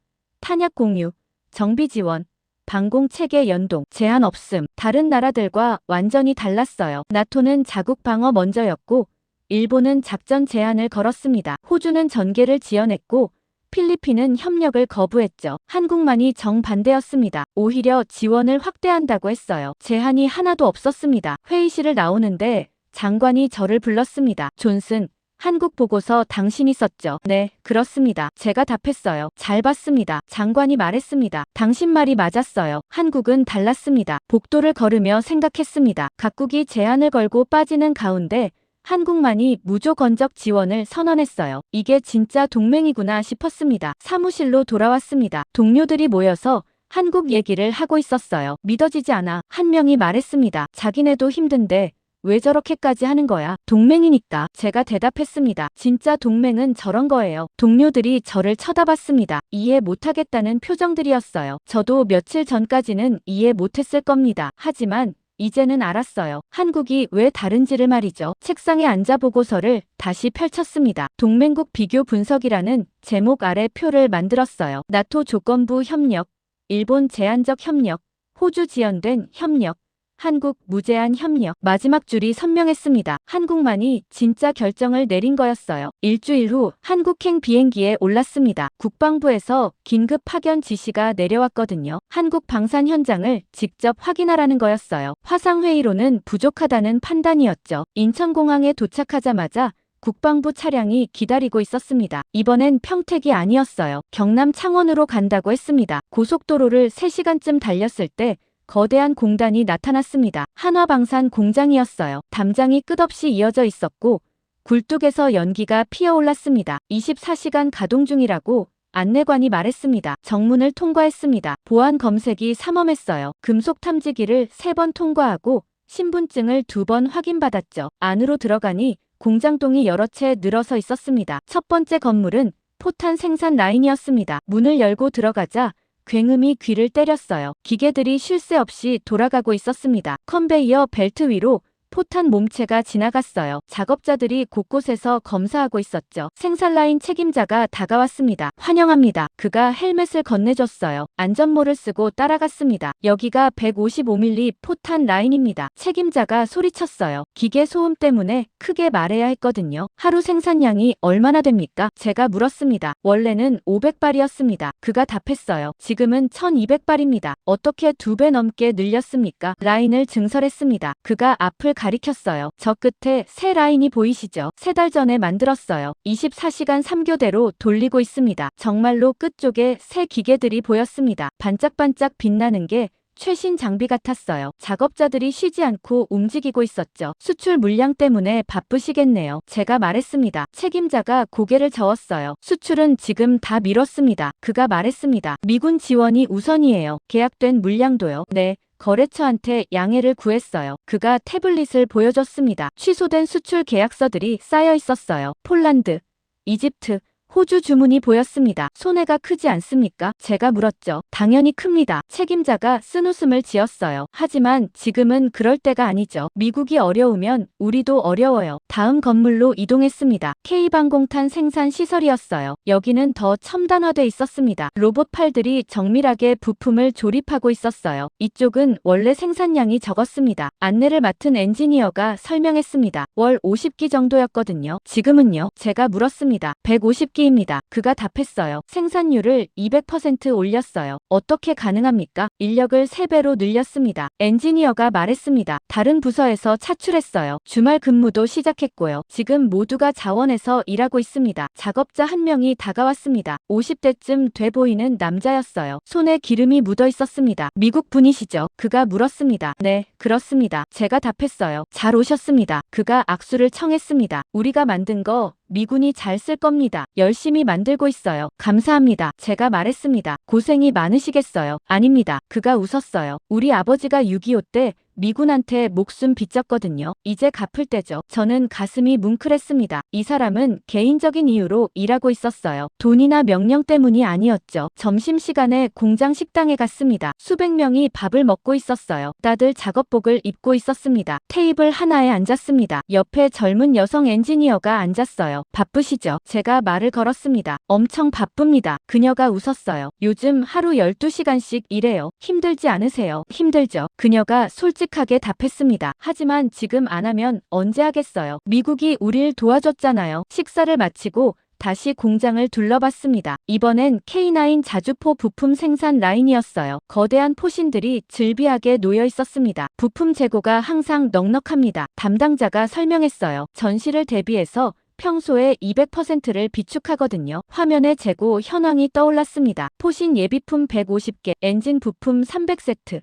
탄약 공유, 정비 지원, 방공 체계 연동, 제한 없음. 다른 나라들과 완전히 달랐어요. 나토는 자국 방어 먼저였고 일본은 작전 제한을 걸었습니다. 호주는 전개를 지연했고 필리핀은 협력을 거부했죠. 한국만이 정반대였습니다. 오히려 지원을 확대한다고 했어요. 제한이 하나도 없었습니다. 회의실을 나오는데 장관이 저를 불렀습니다. 존슨, 한국 보고서 당신이 썼죠? 네, 그렇습니다. 제가 답했어요. 잘 봤습니다. 장관이 말했습니다. 당신 말이 맞았어요. 한국은 달랐습니다. 복도를 걸으며 생각했습니다. 각국이 제한을 걸고 빠지는 가운데 한국만이 무조건적 지원을 선언했어요. 이게 진짜 동맹이구나 싶었습니다. 사무실로 돌아왔습니다. 동료들이 모여서 한국 얘기를 하고 있었어요. 믿어지지 않아. 한 명이 말했습니다. 자기네도 힘든데 왜 저렇게까지 하는 거야? 동맹이니까. 제가 대답했습니다. 진짜 동맹은 저런 거예요. 동료들이 저를 쳐다봤습니다. 이해 못하겠다는 표정들이었어요. 저도 며칠 전까지는 이해 못했을 겁니다. 하지만 이제는 알았어요. 한국이 왜 다른지를 말이죠. 책상에 앉아 보고서를 다시 펼쳤습니다. 동맹국 비교 분석이라는 제목 아래 표를 만들었어요. 나토 조건부 협력, 일본 제한적 협력, 호주 지연된 협력, 한국 무제한 협력. 마지막 줄이 선명했습니다. 한국만이 진짜 결정을 내린 거였어요. 일주일 후 한국행 비행기에 올랐습니다. 국방부에서 긴급 파견 지시가 내려왔거든요. 한국 방산 현장을 직접 확인하라는 거였어요. 화상회의로는 부족하다는 판단이었죠. 인천공항에 도착하자마자 국방부 차량이 기다리고 있었습니다. 이번엔 평택이 아니었어요. 경남 창원으로 간다고 했습니다. 고속도로를 3시간쯤 달렸을 때 거대한 공단이 나타났습니다. 한화방산 공장이었어요. 담장이 끝없이 이어져 있었고 굴뚝에서 연기가 피어올랐습니다. 24시간 가동 중이라고 안내관이 말했습니다. 정문을 통과했습니다. 보안 검색이 삼엄했어요. 금속 탐지기를 3번 통과하고 신분증을 2번 확인받았죠. 안으로 들어가니 공장동이 여러 채 늘어서 있었습니다. 첫 번째 건물은 포탄 생산 라인이었습니다. 문을 열고 들어가자 굉음이 귀를 때렸어요. 기계들이 쉴 새 없이 돌아가고 있었습니다. 컨베이어 벨트 위로 포탄 몸체가 지나갔어요. 작업자들이 곳곳에서 검사하고 있었죠. 생산라인 책임자가 다가왔습니다. 환영합니다. 그가 헬멧을 건네줬어요. 안전모를 쓰고 따라갔습니다. 여기가 155mm 포탄 라인입니다. 책임자가 소리쳤어요. 기계 소음 때문에 크게 말해야 했거든요. 하루 생산량이 얼마나 됩니까? 제가 물었습니다. 원래는 500발이었습니다. 그가 답했어요. 지금은 1200발입니다. 어떻게 2배 넘게 늘렸습니까? 라인을 증설했습니다. 그가 앞을 가리켰어요. 저 끝에 새 라인이 보이시죠? 3달 전에 만들었어요. 24시간 3교대로 돌리고 있습니다. 정말로 끝쪽에 새 기계들이 보였습니다. 반짝반짝 빛나는 게 최신 장비 같았어요. 작업자들이 쉬지 않고 움직이고 있었죠. 수출 물량 때문에 바쁘시겠네요. 제가 말했습니다. 책임자가 고개를 저었어요. 수출은 지금 다 미뤘습니다. 그가 말했습니다. 미군 지원이 우선이에요. 계약된 물량도요. 네. 거래처한테 양해를 구했어요. 그가 태블릿을 보여줬습니다. 취소된 수출 계약서들이 쌓여 있었어요. 폴란드, 이집트, 호주 주문이 보였습니다. 손해가 크지 않습니까? 제가 물었죠. 당연히 큽니다. 책임자가 쓴웃음을 지었어요. 하지만 지금은 그럴 때가 아니죠. 미국이 어려우면 우리도 어려워요. 다음 건물로 이동했습니다. K방공탄 생산 시설이었어요. 여기는 더 첨단화돼 있었습니다. 로봇 팔들이 정밀하게 부품을 조립하고 있었어요. 이쪽은 원래 생산량이 적었습니다. 안내를 맡은 엔지니어가 설명했습니다. 월 50기 정도였거든요. 지금은요? 제가 물었습니다. 150기 입니다. 그가 답했어요. 생산율을 200% 올렸어요. 어떻게 가능합니까? 인력을 3배로 늘렸습니다. 엔지니어가 말했습니다. 다른 부서에서 차출했어요. 주말 근무도 시작했고요. 지금 모두가 자원에서 일하고 있습니다. 작업자 한 명이 다가왔습니다. 50대쯤 돼 보이는 남자였어요. 손에 기름이 묻어 있었습니다. 미국 분이시죠? 그가 물었습니다. 네, 그렇습니다. 제가 답했어요. 잘 오셨습니다. 그가 악수를 청했습니다. 우리가 만든 거 미군이 잘 쓸 겁니다. 열심히 만들고 있어요. 감사합니다. 제가 말했습니다. 고생이 많으시겠어요. 아닙니다. 그가 웃었어요. 우리 아버지가 6.25 때 미군한테 목숨 빚졌거든요. 이제 갚을 때죠. 저는 가슴이 뭉클했습니다. 이 사람은 개인적인 이유로 일하고 있었어요. 돈이나 명령 때문이 아니었죠. 점심시간에 공장 식당에 갔습니다. 수백 명이 밥을 먹고 있었어요. 다들 작업복을 입고 있었습니다. 테이블 하나에 앉았습니다. 옆에 젊은 여성 엔지니어가 앉았어요. 바쁘시죠? 제가 말을 걸었습니다. 엄청 바쁩니다. 그녀가 웃었어요. 요즘 하루 12시간씩 일해요. 힘들지 않으세요? 힘들죠. 그녀가 솔직하게 답했습니다. 하지만 지금 안 하면 언제 하겠어요? 미국이 우릴 도와줬잖아요. 식사를 마치고 다시 공장을 둘러봤습니다. 이번엔 K9 자주포 부품 생산 라인이었어요. 거대한 포신들이 즐비하게 놓여 있었습니다. 부품 재고가 항상 넉넉합니다. 담당자가 설명했어요. 전시를 대비해서 평소에 200%를 비축하거든요. 화면에 재고 현황이 떠올랐습니다. 포신 예비품 150개, 엔진 부품 300세트.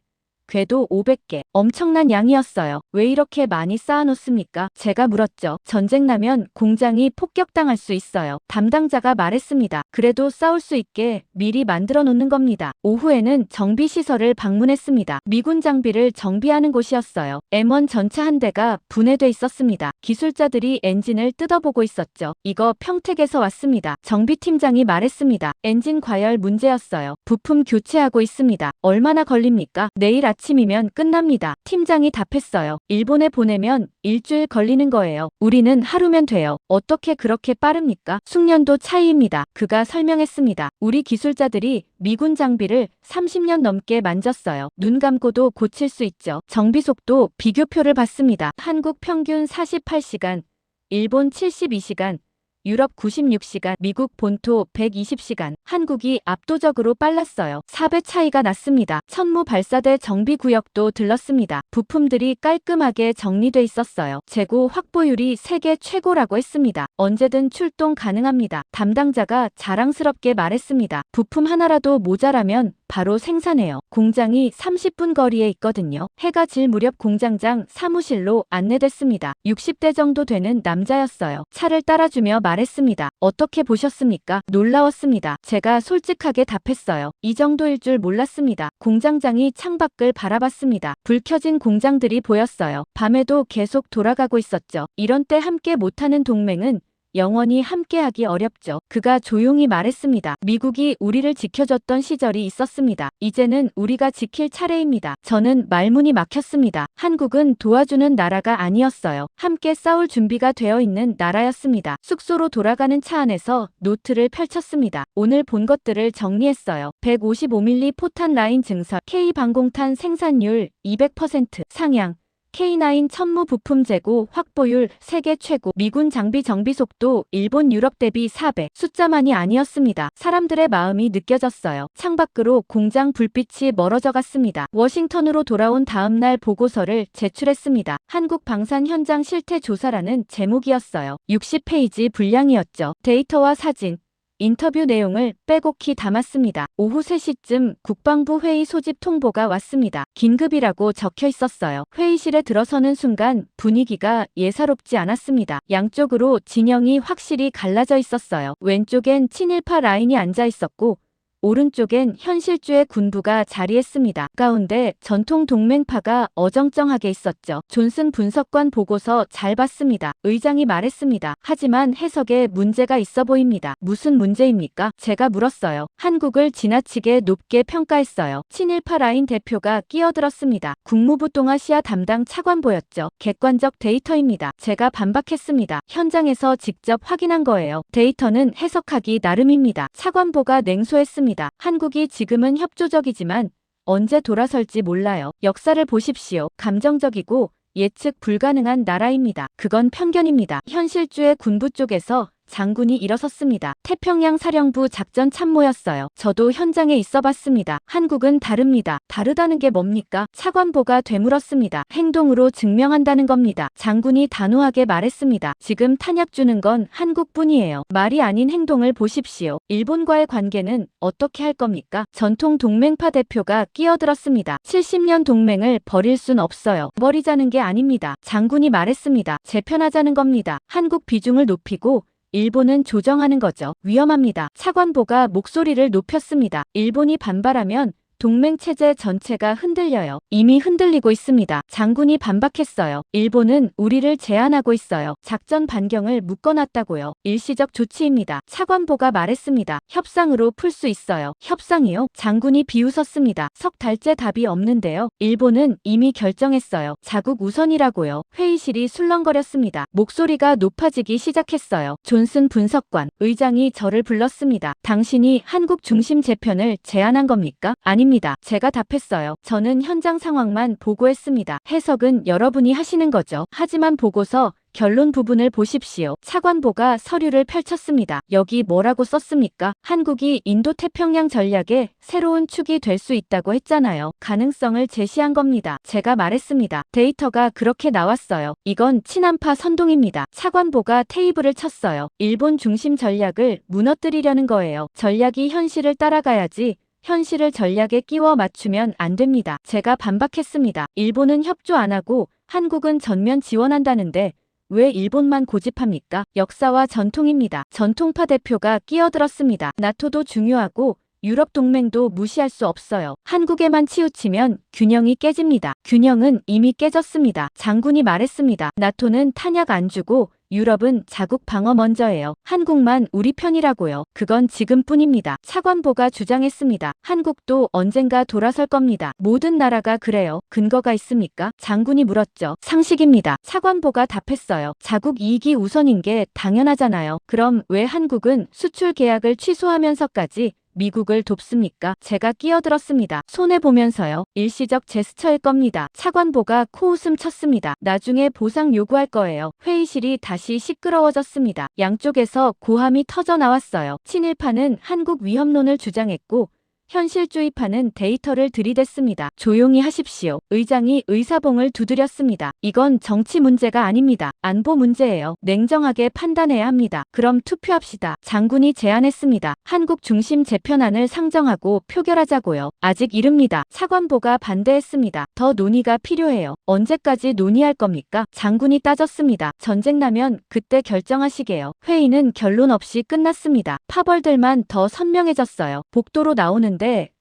궤도 500개. 엄청난 양이었어요. 왜 이렇게 많이 쌓아놓습니까? 제가 물었죠. 전쟁 나면 공장이 폭격당할 수 있어요. 담당자가 말했습니다. 그래도 싸울 수 있게 미리 만들어 놓는 겁니다. 오후에는 정비시설을 방문했습니다. 미군 장비를 정비하는 곳이었어요. M1 전차 한 대가 분해돼 있었습니다. 기술자들이 엔진을 뜯어보고 있었죠. 이거 평택에서 왔습니다. 정비팀장이 말했습니다. 엔진 과열 문제였어요. 부품 교체하고 있습니다. 얼마나 걸립니까? 내일 아침 아침이면 끝납니다. 팀장이 답했어요. 일본에 보내면 일주일 걸리는 거예요. 우리는 하루면 돼요. 어떻게 그렇게 빠릅니까? 숙련도 차이입니다. 그가 설명했습니다. 우리 기술자들이 미군 장비를 30년 넘게 만졌어요. 눈 감고도 고칠 수 있죠. 정비 속도 비교표를 봤습니다. 한국 평균 48시간, 일본 72시간, 유럽 96시간, 미국 본토 120시간, 한국이 압도적으로 빨랐어요. 4배 차이가 났습니다. 천무 발사대 정비구역도 들렀습니다. 부품들이 깔끔하게 정리돼 있었어요. 재고 확보율이 세계 최고라고 했습니다. 언제든 출동 가능합니다. 담당자가 자랑스럽게 말했습니다. 부품 하나라도 모자라면 바로 생산해요. 공장이 30분 거리에 있거든요. 해가 질 무렵 공장장 사무실로 안내됐습니다. 60대 정도 되는 남자였어요. 차를 따라주며 말했습니다. 어떻게 보셨습니까? 놀라웠습니다. 제가 솔직하게 답했어요. 이 정도일 줄 몰랐습니다. 공장장이 창밖을 바라봤습니다. 불 켜진 공장들이 보였어요. 밤에도 계속 돌아가고 있었죠. 이런 때 함께 못하는 동맹은 영원히 함께하기 어렵죠. 그가 조용히 말했습니다. 미국이 우리를 지켜줬던 시절이 있었습니다. 이제는 우리가 지킬 차례입니다. 저는 말문이 막혔습니다. 한국은 도와주는 나라가 아니었어요. 함께 싸울 준비가 되어 있는 나라였습니다. 숙소로 돌아가는 차 안에서 노트를 펼쳤습니다. 오늘 본 것들을 정리했어요. 155mm 포탄 라인 증설, K방공탄 생산율 200% 상향, K9 천무 부품 재고 확보율 세계 최고, 미군 장비 정비 속도 일본 유럽 대비 4배. 숫자만이 아니었습니다. 사람들의 마음이 느껴졌어요. 창밖으로 공장 불빛이 멀어져 갔습니다. 워싱턴으로 돌아온 다음 날 보고서를 제출했습니다. 한국 방산 현장 실태 조사라는 제목이었어요. 60페이지 분량이었죠. 데이터와 사진, 인터뷰 내용을 빼곡히 담았습니다. 오후 3시쯤 국방부 회의 소집 통보가 왔습니다. 긴급이라고 적혀 있었어요. 회의실에 들어서는 순간 분위기가 예사롭지 않았습니다. 양쪽으로 진영이 확실히 갈라져 있었어요. 왼쪽엔 친일파 라인이 앉아 있었고 오른쪽엔 현실주의 군부가 자리했습니다. 가운데 전통 동맹파가 어정쩡하게 있었죠. 존슨 분석관 보고서 잘 봤습니다. 의장이 말했습니다. 하지만 해석에 문제가 있어 보입니다. 무슨 문제입니까? 제가 물었어요. 한국을 지나치게 높게 평가했어요. 친일파 라인 대표가 끼어들었습니다. 국무부 동아시아 담당 차관보였죠. 객관적 데이터입니다. 제가 반박했습니다. 현장에서 직접 확인한 거예요. 데이터는 해석하기 나름입니다. 차관보가 냉소했습니다. 한국이 지금은 협조적이지만 언제 돌아설지 몰라요. 역사를 보십시오. 감정적이고 예측 불가능한 나라입니다. 그건 편견입니다. 현실주의 군부 쪽에서 장군이 일어섰습니다. 태평양 사령부 작전 참모였어요. 저도 현장에 있어 봤습니다. 한국은 다릅니다. 다르다는 게 뭡니까? 차관보가 되물었습니다. 행동으로 증명한다는 겁니다. 장군이 단호하게 말했습니다. 지금 탄약 주는 건 한국뿐이에요. 말이 아닌 행동을 보십시오. 일본과의 관계는 어떻게 할 겁니까? 전통 동맹파 대표가 끼어들었습니다. 70년 동맹을 버릴 순 없어요. 버리자는 게 아닙니다. 장군이 말했습니다. 재편하자는 겁니다. 한국 비중을 높이고 일본은 조정하는 거죠. 위험합니다. 차관보가 목소리를 높였습니다. 일본이 반발하면 동맹체제 전체가 흔들려요. 이미 흔들리고 있습니다. 장군이 반박했어요. 일본은 우리를 제한하고 있어요. 작전 반경을 묶어놨다고요. 일시적 조치입니다. 차관보가 말했습니다. 협상으로 풀 수 있어요. 협상이요? 장군이 비웃었습니다. 석 달째 답이 없는데요. 일본은 이미 결정했어요. 자국 우선이라고요. 회의실이 술렁거렸습니다. 목소리가 높아지기 시작했어요. 존슨 분석관, 의장이 저를 불렀습니다. 당신이 한국 중심 재편을 제안한 겁니까? 아닙니다. 제가 답했어요. 저는 현장 상황만 보고했습니다. 해석은 여러분이 하시는 거죠. 하지만 보고서 결론 부분을 보십시오. 차관보가 서류를 펼쳤습니다. 여기 뭐라고 썼습니까? 한국이 인도태평양 전략의 새로운 축이 될 수 있다고 했잖아요. 가능성을 제시한 겁니다. 제가 말했습니다. 데이터가 그렇게 나왔어요. 이건 친한파 선동입니다. 차관보가 테이블을 쳤어요. 일본 중심 전략을 무너뜨리려는 거예요. 전략이 현실을 따라가야지 현실을 전략에 끼워 맞추면 안 됩니다. 제가 반박했습니다. 일본은 협조 안 하고 한국은 전면 지원한다는데 왜 일본만 고집합니까? 역사와 전통입니다. 전통파 대표가 끼어들었습니다. 나토도 중요하고 유럽 동맹도 무시할 수 없어요. 한국에만 치우치면 균형이 깨집니다. 균형은 이미 깨졌습니다. 장군이 말했습니다. 나토는 탄약 안 주고 유럽은 자국 방어 먼저예요. 한국만 우리 편이라고요. 그건 지금뿐입니다. 차관보가 주장했습니다. 한국도 언젠가 돌아설 겁니다. 모든 나라가 그래요. 근거가 있습니까? 장군이 물었죠. 상식입니다. 차관보가 답했어요. 자국 이익이 우선인 게 당연하잖아요. 그럼 왜 한국은 수출 계약을 취소하면서까지 미국을 돕습니까? 제가 끼어들었습니다. 손해보면서요. 일시적 제스처일 겁니다. 차관보가 코웃음 쳤습니다. 나중에 보상 요구할 거예요. 회의실이 다시 시끄러워졌습니다. 양쪽에서 고함이 터져 나왔어요. 친일파는 한국 위협론을 주장했고 현실주의파는 데이터를 들이댔습니다. 조용히 하십시오. 의장이 의사봉을 두드렸습니다. 이건 정치 문제가 아닙니다. 안보 문제예요. 냉정하게 판단해야 합니다. 그럼 투표합시다. 장군이 제안했습니다. 한국 중심 재편안을 상정하고 표결하자고요. 아직 이릅니다. 차관보가 반대했습니다. 더 논의가 필요해요. 언제까지 논의할 겁니까? 장군이 따졌습니다. 전쟁 나면 그때 결정하시게요. 회의는 결론 없이 끝났습니다. 파벌들만 더 선명해졌어요. 복도로 나오는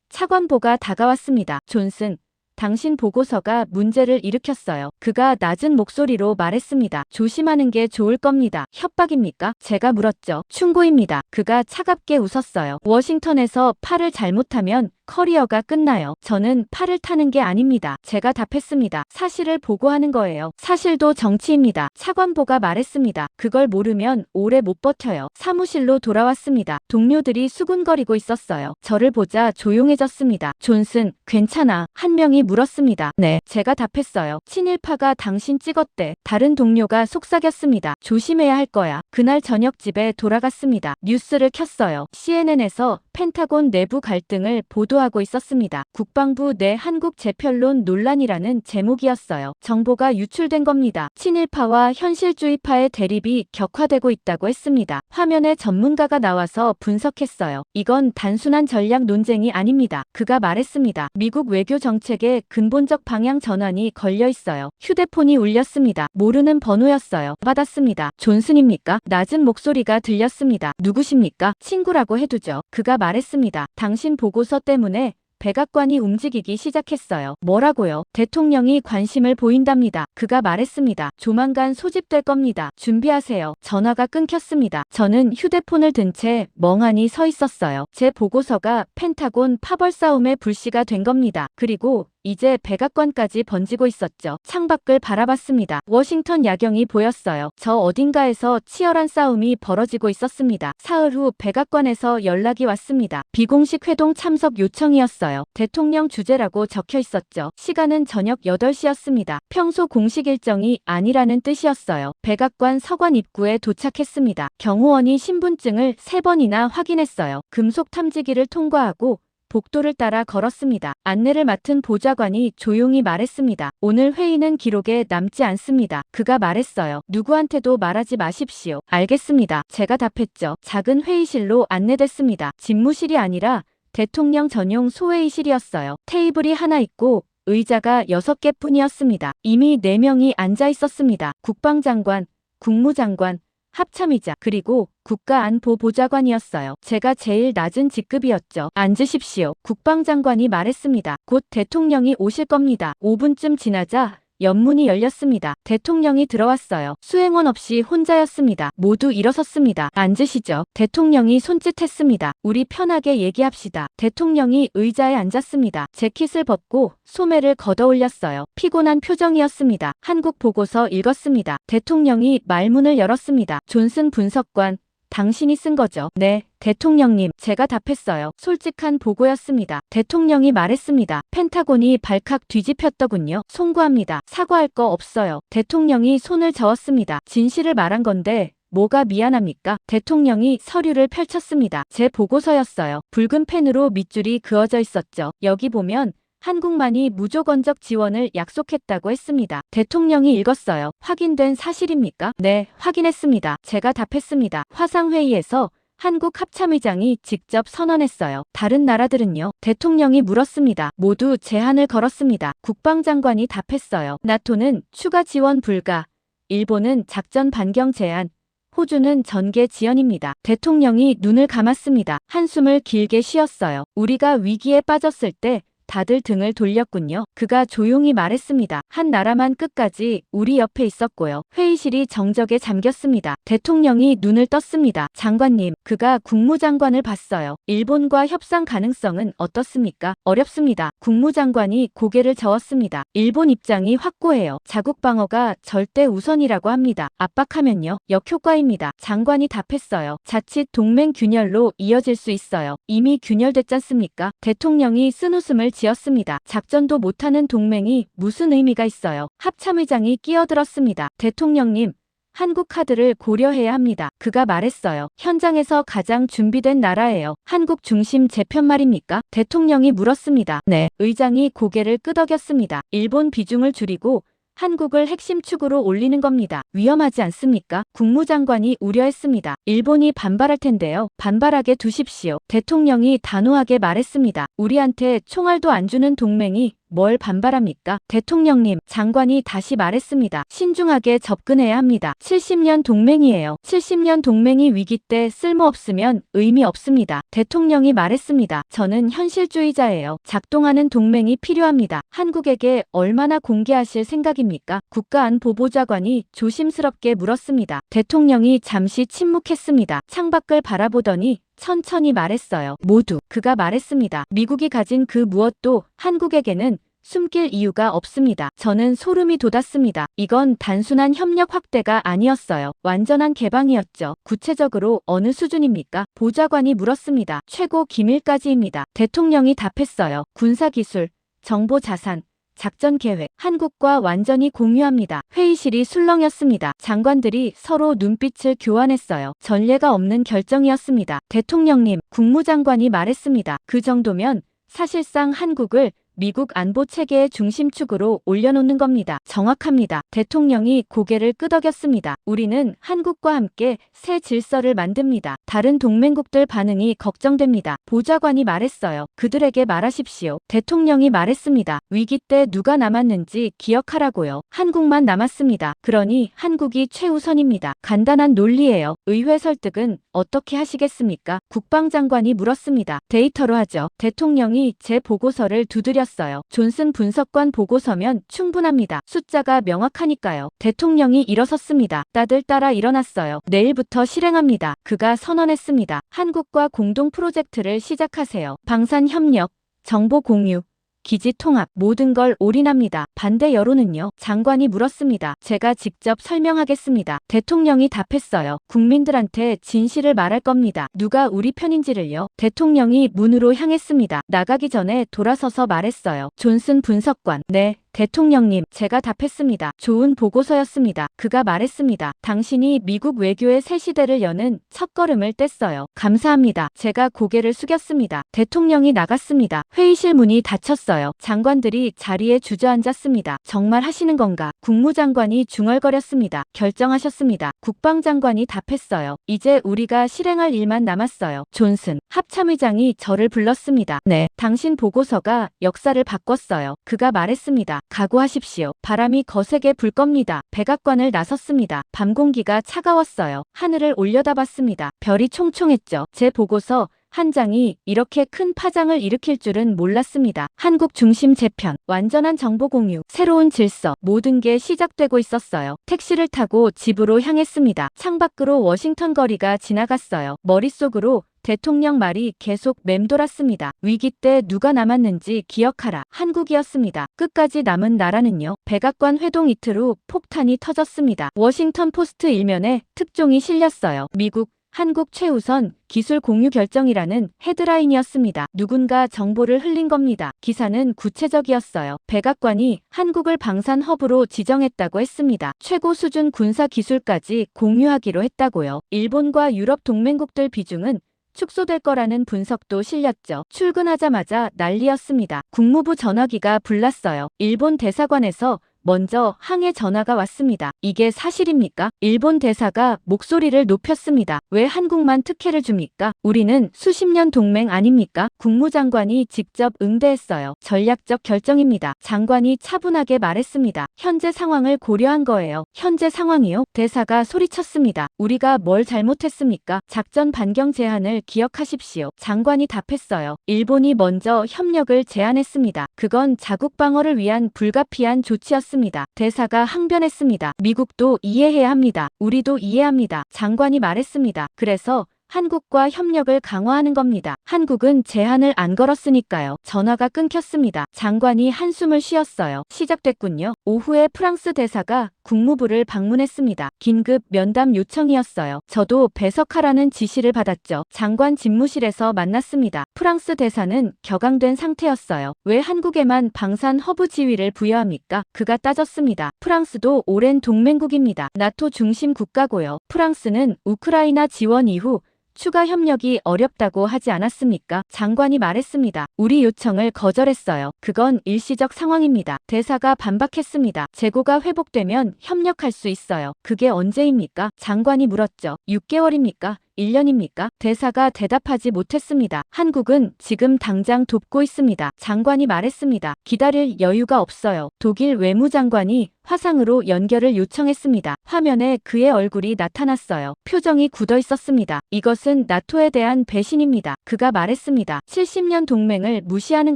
차관보가 다가왔습니다. 존슨, 당신 보고서가 문제를 일으켰어요. 그가 낮은 목소리로 말했습니다. 조심하는 게 좋을 겁니다. 협박입니까? 제가 물었죠. 충고입니다. 그가 차갑게 웃었어요. 워싱턴에서 팔을 잘못하면 커리어가 끝나요. 저는 팔을 타는 게 아닙니다. 제가 답했습니다. 사실을 보고하는 거예요. 사실도 정치입니다. 차관보가 말했습니다. 그걸 모르면 오래 못 버텨요. 사무실로 돌아왔습니다. 동료들이 수군거리고 있었어요. 저를 보자 조용해졌습니다. 존슨, 괜찮아. 한 명이 물었습니다. 네, 제가 답했어요. 친일파가 당신 찍었대. 다른 동료가 속삭였습니다. 조심해야 할 거야. 그날 저녁 집에 돌아갔습니다. 뉴스를 켰어요. CNN에서 펜타곤 내부 갈등을 보도하고 있었습니다. 국방부 내 한국 재편론 논란이라는 제목이었어요. 정보가 유출된 겁니다. 친일파와 현실주의파의 대립이 격화되고 있다고 했습니다. 화면에 전문가가 나와서 분석했어요. 이건 단순한 전략 논쟁이 아닙니다. 그가 말했습니다. 미국 외교 정책에 근본적 방향 전환이 걸려 있어요. 휴대폰이 울렸습니다. 모르는 번호였어요. 받았습니다. 존슨입니까? 낮은 목소리가 들렸습니다. 누구십니까? 친구라고 해두죠. 그가 말했습니다. 당신 보고서 때문에 백악관이 움직이기 시작했어요. 뭐라고요? 대통령이 관심을 보인답니다. 그가 말했습니다. 조만간 소집될 겁니다. 준비하세요. 전화가 끊겼습니다. 저는 휴대폰을 든 채 멍하니 서 있었어요. 제 보고서가 펜타곤 파벌 싸움의 불씨가 된 겁니다. 그리고 이제 백악관까지 번지고 있었죠. 창밖을 바라봤습니다. 워싱턴 야경이 보였어요. 저 어딘가에서 치열한 싸움이 벌어지고 있었습니다. 사흘 후 백악관에서 연락이 왔습니다. 비공식 회동 참석 요청이었어요. 대통령 주재라고 적혀 있었죠. 시간은 저녁 8시였습니다. 평소 공식 일정이 아니라는 뜻이었어요. 백악관 서관 입구에 도착했습니다. 경호원이 신분증을 3번이나 확인했어요. 금속 탐지기를 통과하고 복도를 따라 걸었습니다. 안내를 맡은 보좌관이 조용히 말했습니다. 오늘 회의는 기록에 남지 않습니다. 그가 말했어요. 누구한테도 말하지 마십시오. 알겠습니다. 제가 답했죠. 작은 회의실로 안내됐습니다. 집무실이 아니라 대통령 전용 소회의실이었어요. 테이블이 하나 있고 의자가 6개뿐이었습니다. 이미 4명이 앉아 있었습니다. 국방장관, 국무장관, 합참의장, 그리고 국가안보보좌관이었어요. 제가 제일 낮은 직급이었죠. 앉으십시오. 국방장관이 말했습니다. 곧 대통령이 오실 겁니다. 5분쯤 지나자 연문이 열렸습니다. 대통령이 들어왔어요. 수행원 없이 혼자였습니다. 모두 일어섰습니다. 앉으시죠. 대통령이 손짓했습니다. 우리 편하게 얘기합시다. 대통령이 의자에 앉았습니다. 재킷을 벗고 소매를 걷어 올렸어요. 피곤한 표정이었습니다. 한국 보고서 읽었습니다. 대통령이 말문을 열었습니다. 존슨 분석관, 당신이 쓴 거죠? 네, 대통령님. 제가 답했어요. 솔직한 보고였습니다. 대통령이 말했습니다. 펜타곤이 발칵 뒤집혔더군요. 송구합니다. 사과할 거 없어요. 대통령이 손을 저었습니다. 진실을 말한 건데 뭐가 미안합니까? 대통령이 서류를 펼쳤습니다. 제 보고서였어요. 붉은 펜으로 밑줄이 그어져 있었죠. 여기 보면 한국만이 무조건적 지원을 약속했다고 했습니다. 대통령이 읽었어요. 확인된 사실입니까? 네, 확인했습니다. 제가 답했습니다. 화상회의에서 한국 합참의장이 직접 선언했어요. 다른 나라들은요? 대통령이 물었습니다. 모두 제한을 걸었습니다. 국방장관이 답했어요. 나토는 추가 지원 불가, 일본은 작전 반경 제한, 호주는 전개 지연입니다. 대통령이 눈을 감았습니다. 한숨을 길게 쉬었어요. 우리가 위기에 빠졌을 때 다들 등을 돌렸군요. 그가 조용히 말했습니다. 한 나라만 끝까지 우리 옆에 있었고요. 회의실이 정적에 잠겼습니다. 대통령이 눈을 떴습니다. 장관님, 그가 국무장관을 봤어요. 일본과 협상 가능성은 어떻습니까? 어렵습니다. 국무장관이 고개를 저었습니다. 일본 입장이 확고해요. 자국 방어가 절대 우선이라고 합니다. 압박하면요, 역효과입니다. 장관이 답했어요. 자칫 동맹 균열로 이어질 수 있어요. 이미 균열됐잖습니까? 대통령이 쓴웃음을 지었습니다. 작전도 못하는 동맹이 무슨 의미가 있어요? 합참의장이 끼어들었습니다. 대통령님, 한국 카드를 고려해야 합니다. 그가 말했어요. 현장에서 가장 준비된 나라예요. 한국 중심 제 편 말입니까? 대통령이 물었습니다. 네. 의장이 고개를 끄덕였습니다. 일본 비중을 줄이고 한국을 핵심 축으로 올리는 겁니다. 위험하지 않습니까? 국무장관이 우려했습니다. 일본이 반발할 텐데요. 반발하게 두십시오. 대통령이 단호하게 말했습니다. 우리한테 총알도 안 주는 동맹이 뭘 반발합니까? 대통령님, 장관이 다시 말했습니다. 신중하게 접근해야 합니다. 70년 동맹이에요. 70년 동맹이 위기 때 쓸모없으면 의미 없습니다. 대통령이 말했습니다. 저는 현실주의자예요. 작동하는 동맹이 필요합니다. 한국에게 얼마나 공개하실 생각입니까? 국가안보보좌관이 조심스럽게 물었습니다. 대통령이 잠시 침묵했습니다. 창밖을 바라보더니 천천히 말했어요. 모두. 그가 말했습니다. 미국이 가진 그 무엇도 한국에게는 숨길 이유가 없습니다. 저는 소름이 돋았습니다. 이건 단순한 협력 확대가 아니었어요. 완전한 개방이었죠. 구체적으로 어느 수준입니까? 보좌관이 물었습니다. 최고 기밀까지입니다. 대통령이 답했어요. 군사기술, 정보자산, 작전 계획, 한국과 완전히 공유합니다. 회의실이 술렁였습니다. 장관들이 서로 눈빛을 교환했어요. 전례가 없는 결정이었습니다. 대통령님, 국무장관이 말했습니다. 그 정도면 사실상 한국을 미국 안보 체계의 중심축으로 올려놓는 겁니다. 정확합니다. 대통령이 고개를 끄덕였습니다. 우리는 한국과 함께 새 질서를 만듭니다. 다른 동맹국들 반응이 걱정됩니다. 보좌관이 말했어요. 그들에게 말하십시오. 대통령이 말했습니다. 위기 때 누가 남았는지 기억하라고요. 한국만 남았습니다. 그러니 한국이 최우선입니다. 간단한 논리예요. 의회 설득은 어떻게 하시겠습니까? 국방장관이 물었습니다. 데이터로 하죠. 대통령이 제 보고서를 두드렸습니다. 존슨 분석관 보고서면 충분합니다. 숫자가 명확하니까요. 대통령이 일어섰습니다. 다들 따라 일어났어요. 내일부터 실행합니다. 그가 선언했습니다. 한국과 공동 프로젝트를 시작하세요. 방산 협력, 정보 공유, 기지 통합, 모든 걸 올인합니다. 반대 여론은요? 장관이 물었습니다. 제가 직접 설명하겠습니다. 대통령이 답했어요. 국민들한테 진실을 말할 겁니다. 누가 우리 편인지를요? 대통령이 문으로 향했습니다. 나가기 전에 돌아서서 말했어요. 존슨 분석관. 네. 대통령님, 제가 답했습니다. 좋은 보고서였습니다. 그가 말했습니다. 당신이 미국 외교의 새 시대를 여는 첫걸음을 뗐어요. 감사합니다. 제가 고개를 숙였습니다. 대통령이 나갔습니다. 회의실 문이 닫혔어요. 장관들이 자리에 주저앉았습니다. 정말 하시는 건가? 국무장관이 중얼거렸습니다. 결정하셨습니다. 국방장관이 답했어요. 이제 우리가 실행할 일만 남았어요. 존슨, 합참의장이 저를 불렀습니다. 네, 당신 보고서가 역사를 바꿨어요. 그가 말했습니다. 각오하십시오. 바람이 거세게 불 겁니다. 백악관을 나섰습니다. 밤 공기가 차가웠어요. 하늘을 올려다봤습니다. 별이 총총했죠. 제 보고서 한 장이 이렇게 큰 파장을 일으킬 줄은 몰랐습니다. 한국 중심 재편, 완전한 정보 공유, 새로운 질서, 모든 게 시작되고 있었어요. 택시를 타고 집으로 향했습니다. 창밖으로 워싱턴 거리가 지나갔어요. 머릿속으로 대통령 말이 계속 맴돌았습니다. 위기 때 누가 남았는지 기억하라. 한국이었습니다. 끝까지 남은 나라는요. 백악관 회동 이틀 후 폭탄이 터졌습니다. 워싱턴 포스트 일면에 특종이 실렸어요. 미국, 한국 최우선 기술 공유 결정이라는 헤드라인이었습니다. 누군가 정보를 흘린 겁니다. 기사는 구체적이었어요. 백악관이 한국을 방산 허브로 지정했다고 했습니다. 최고 수준 군사 기술까지 공유하기로 했다고요. 일본과 유럽 동맹국들 비중은 축소될 거라는 분석도 실렸죠. 출근하자마자 난리였습니다. 국무부 전화기가 불났어요. 일본 대사관에서 먼저 항해 전화가 왔습니다. 이게 사실입니까? 일본 대사가 목소리를 높였습니다. 왜 한국만 특혜를 줍니까? 우리는 수십 년 동맹 아닙니까? 국무장관이 직접 응대했어요. 전략적 결정입니다. 장관이 차분하게 말했습니다. 현재 상황을 고려한 거예요. 현재 상황이요? 대사가 소리쳤습니다. 우리가 뭘 잘못했습니까? 작전 반경 제한을 기억하십시오. 장관이 답했어요. 일본이 먼저 협력을 제안했습니다. 그건 자국 방어를 위한 불가피한 조치였습니다. 대사가 항변했습니다. 미국도 이해해야 합니다. 우리도 이해합니다. 장관이 말했습니다. 그래서 한국과 협력을 강화하는 겁니다. 한국은 제한을 안 걸었으니까요. 전화가 끊겼습니다. 장관이 한숨을 쉬었어요. 시작됐군요. 오후에 프랑스 대사가 국무부를 방문했습니다. 긴급 면담 요청이었어요. 저도 배석하라는 지시를 받았죠. 장관 집무실에서 만났습니다. 프랑스 대사는 격앙된 상태였어요. 왜 한국에만 방산 허브 지위를 부여합니까? 그가 따졌습니다. 프랑스도 오랜 동맹국입니다. 나토 중심 국가고요. 프랑스는 우크라이나 지원 이후 추가 협력이 어렵다고 하지 않았습니까? 장관이 말했습니다. 우리 요청을 거절했어요. 그건 일시적 상황입니다. 대사가 반박했습니다. 재고가 회복되면 협력할 수 있어요. 그게 언제입니까? 장관이 물었죠. 6개월입니까? 1년입니까? 대사가 대답하지 못했습니다. 한국은 지금 당장 돕고 있습니다. 장관이 말했습니다. 기다릴 여유가 없어요. 독일 외무장관이 화상으로 연결을 요청했습니다. 화면에 그의 얼굴이 나타났어요. 표정이 굳어 있었습니다. 이것은 나토에 대한 배신입니다. 그가 말했습니다. 70년 동맹을 무시하는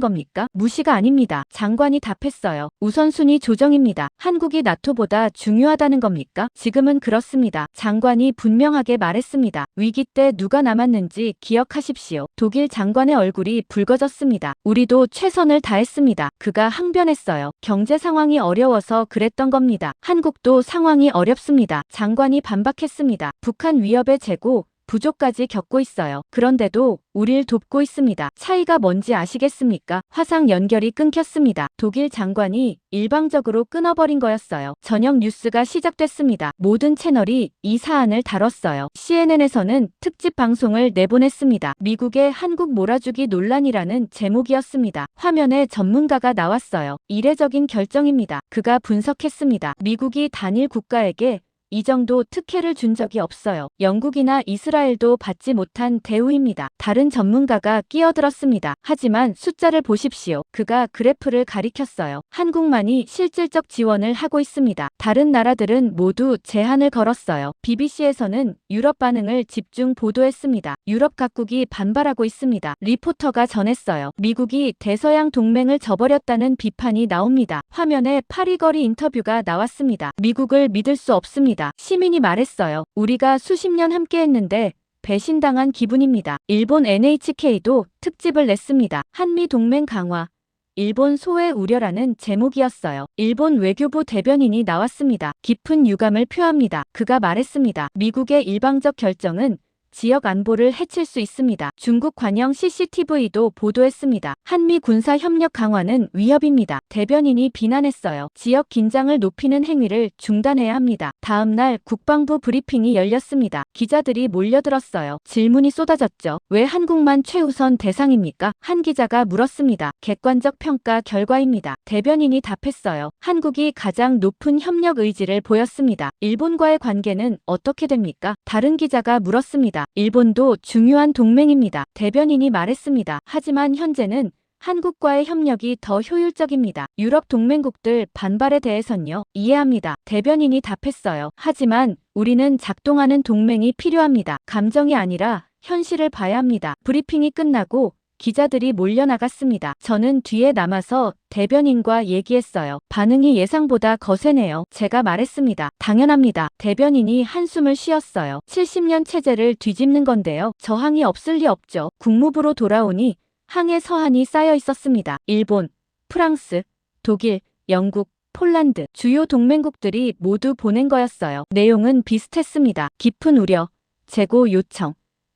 겁니까? 무시가 아닙니다. 장관이 답했어요. 우선순위 조정입니다. 한국이 나토보다 중요하다는 겁니까? 지금은 그렇습니다. 장관이 분명하게 말했습니다. 위기 때 누가 남았는지 기억하십시오. 독일 장관의 얼굴이 붉어졌습니다. 우리도 최선을 다했습니다. 그가 항변했어요. 경제 상황이 어려워서 그랬던 겁니다. 한국도 상황이 어렵습니다. 장관이 반박했습니다. 북한 위협의 재고, 부족까지 겪고 있어요. 그런데도 우릴 돕고 있습니다. 차이가 뭔지 아시겠습니까? 화상 연결이 끊겼습니다. 독일 장관이 일방적으로 끊어버린 거였어요. 저녁 뉴스가 시작됐습니다. 모든 채널이 이 사안을 다뤘어요. CNN에서는 특집 방송을 내보냈습니다. 미국의 한국 몰아주기 논란이라는 제목이었습니다. 화면에 전문가가 나왔어요. 이례적인 결정입니다. 그가 분석했습니다. 미국이 단일 국가에게 이 정도 특혜를 준 적이 없어요. 영국이나 이스라엘도 받지 못한 대우입니다. 다른 전문가가 끼어들었습니다. 하지만 숫자를 보십시오. 그가 그래프를 가리켰어요. 한국만이 실질적 지원을 하고 있습니다. 다른 나라들은 모두 제한을 걸었어요. BBC에서는 유럽 반응을 집중 보도했습니다. 유럽 각국이 반발하고 있습니다. 리포터가 전했어요. 미국이 대서양 동맹을 저버렸다는 비판이 나옵니다. 화면에 파리거리 인터뷰가 나왔습니다. 미국을 믿을 수 없습니다. 시민이 말했어요. 우리가 수십 년 함께했는데 배신당한 기분입니다. 일본 NHK도 특집을 냈습니다. 한미 동맹 강화, 일본 소외 우려라는 제목이었어요. 일본 외교부 대변인이 나왔습니다. 깊은 유감을 표합니다. 그가 말했습니다. 미국의 일방적 결정은 지역 안보를 해칠 수 있습니다. 중국 관영 CCTV도 보도했습니다. 한미 군사 협력 강화는 위협입니다. 대변인이 비난했어요. 지역 긴장을 높이는 행위를 중단해야 합니다. 다음 날 국방부 브리핑이 열렸습니다. 기자들이 몰려들었어요. 질문이 쏟아졌죠. 왜 한국만 최우선 대상입니까? 한 기자가 물었습니다. 객관적 평가 결과입니다. 대변인이 답했어요. 한국이 가장 높은 협력 의지를 보였습니다. 일본과의 관계는 어떻게 됩니까? 다른 기자가 물었습니다. 일본도 중요한 동맹입니다. 대변인이 말했습니다. 하지만 현재는 한국과의 협력이 더 효율적입니다. 유럽 동맹국들 반발에 대해선요. 이해합니다. 대변인이 답했어요. 하지만 우리는 작동하는 동맹이 필요합니다. 감정이 아니라 현실을 봐야 합니다. 브리핑이 끝나고 기자들이 몰려나갔습니다. 저는 뒤에 남아서 대변인과 얘기했어요. 반응이 예상보다 거세네요. 제가 말했습니다. 당연합니다. 대변인이 한숨을 쉬었어요. 70년 체제를 뒤집는 건데요. 저항이 없을 리 없죠. 국무부로 돌아오니 항해 서한이 쌓여 있었습니다. 일본, 프랑스, 독일, 영국, 폴란드, 주요 동맹국들이 모두 보낸 거였어요. 내용은 비슷했습니다. 깊은 우려, 재고 요청,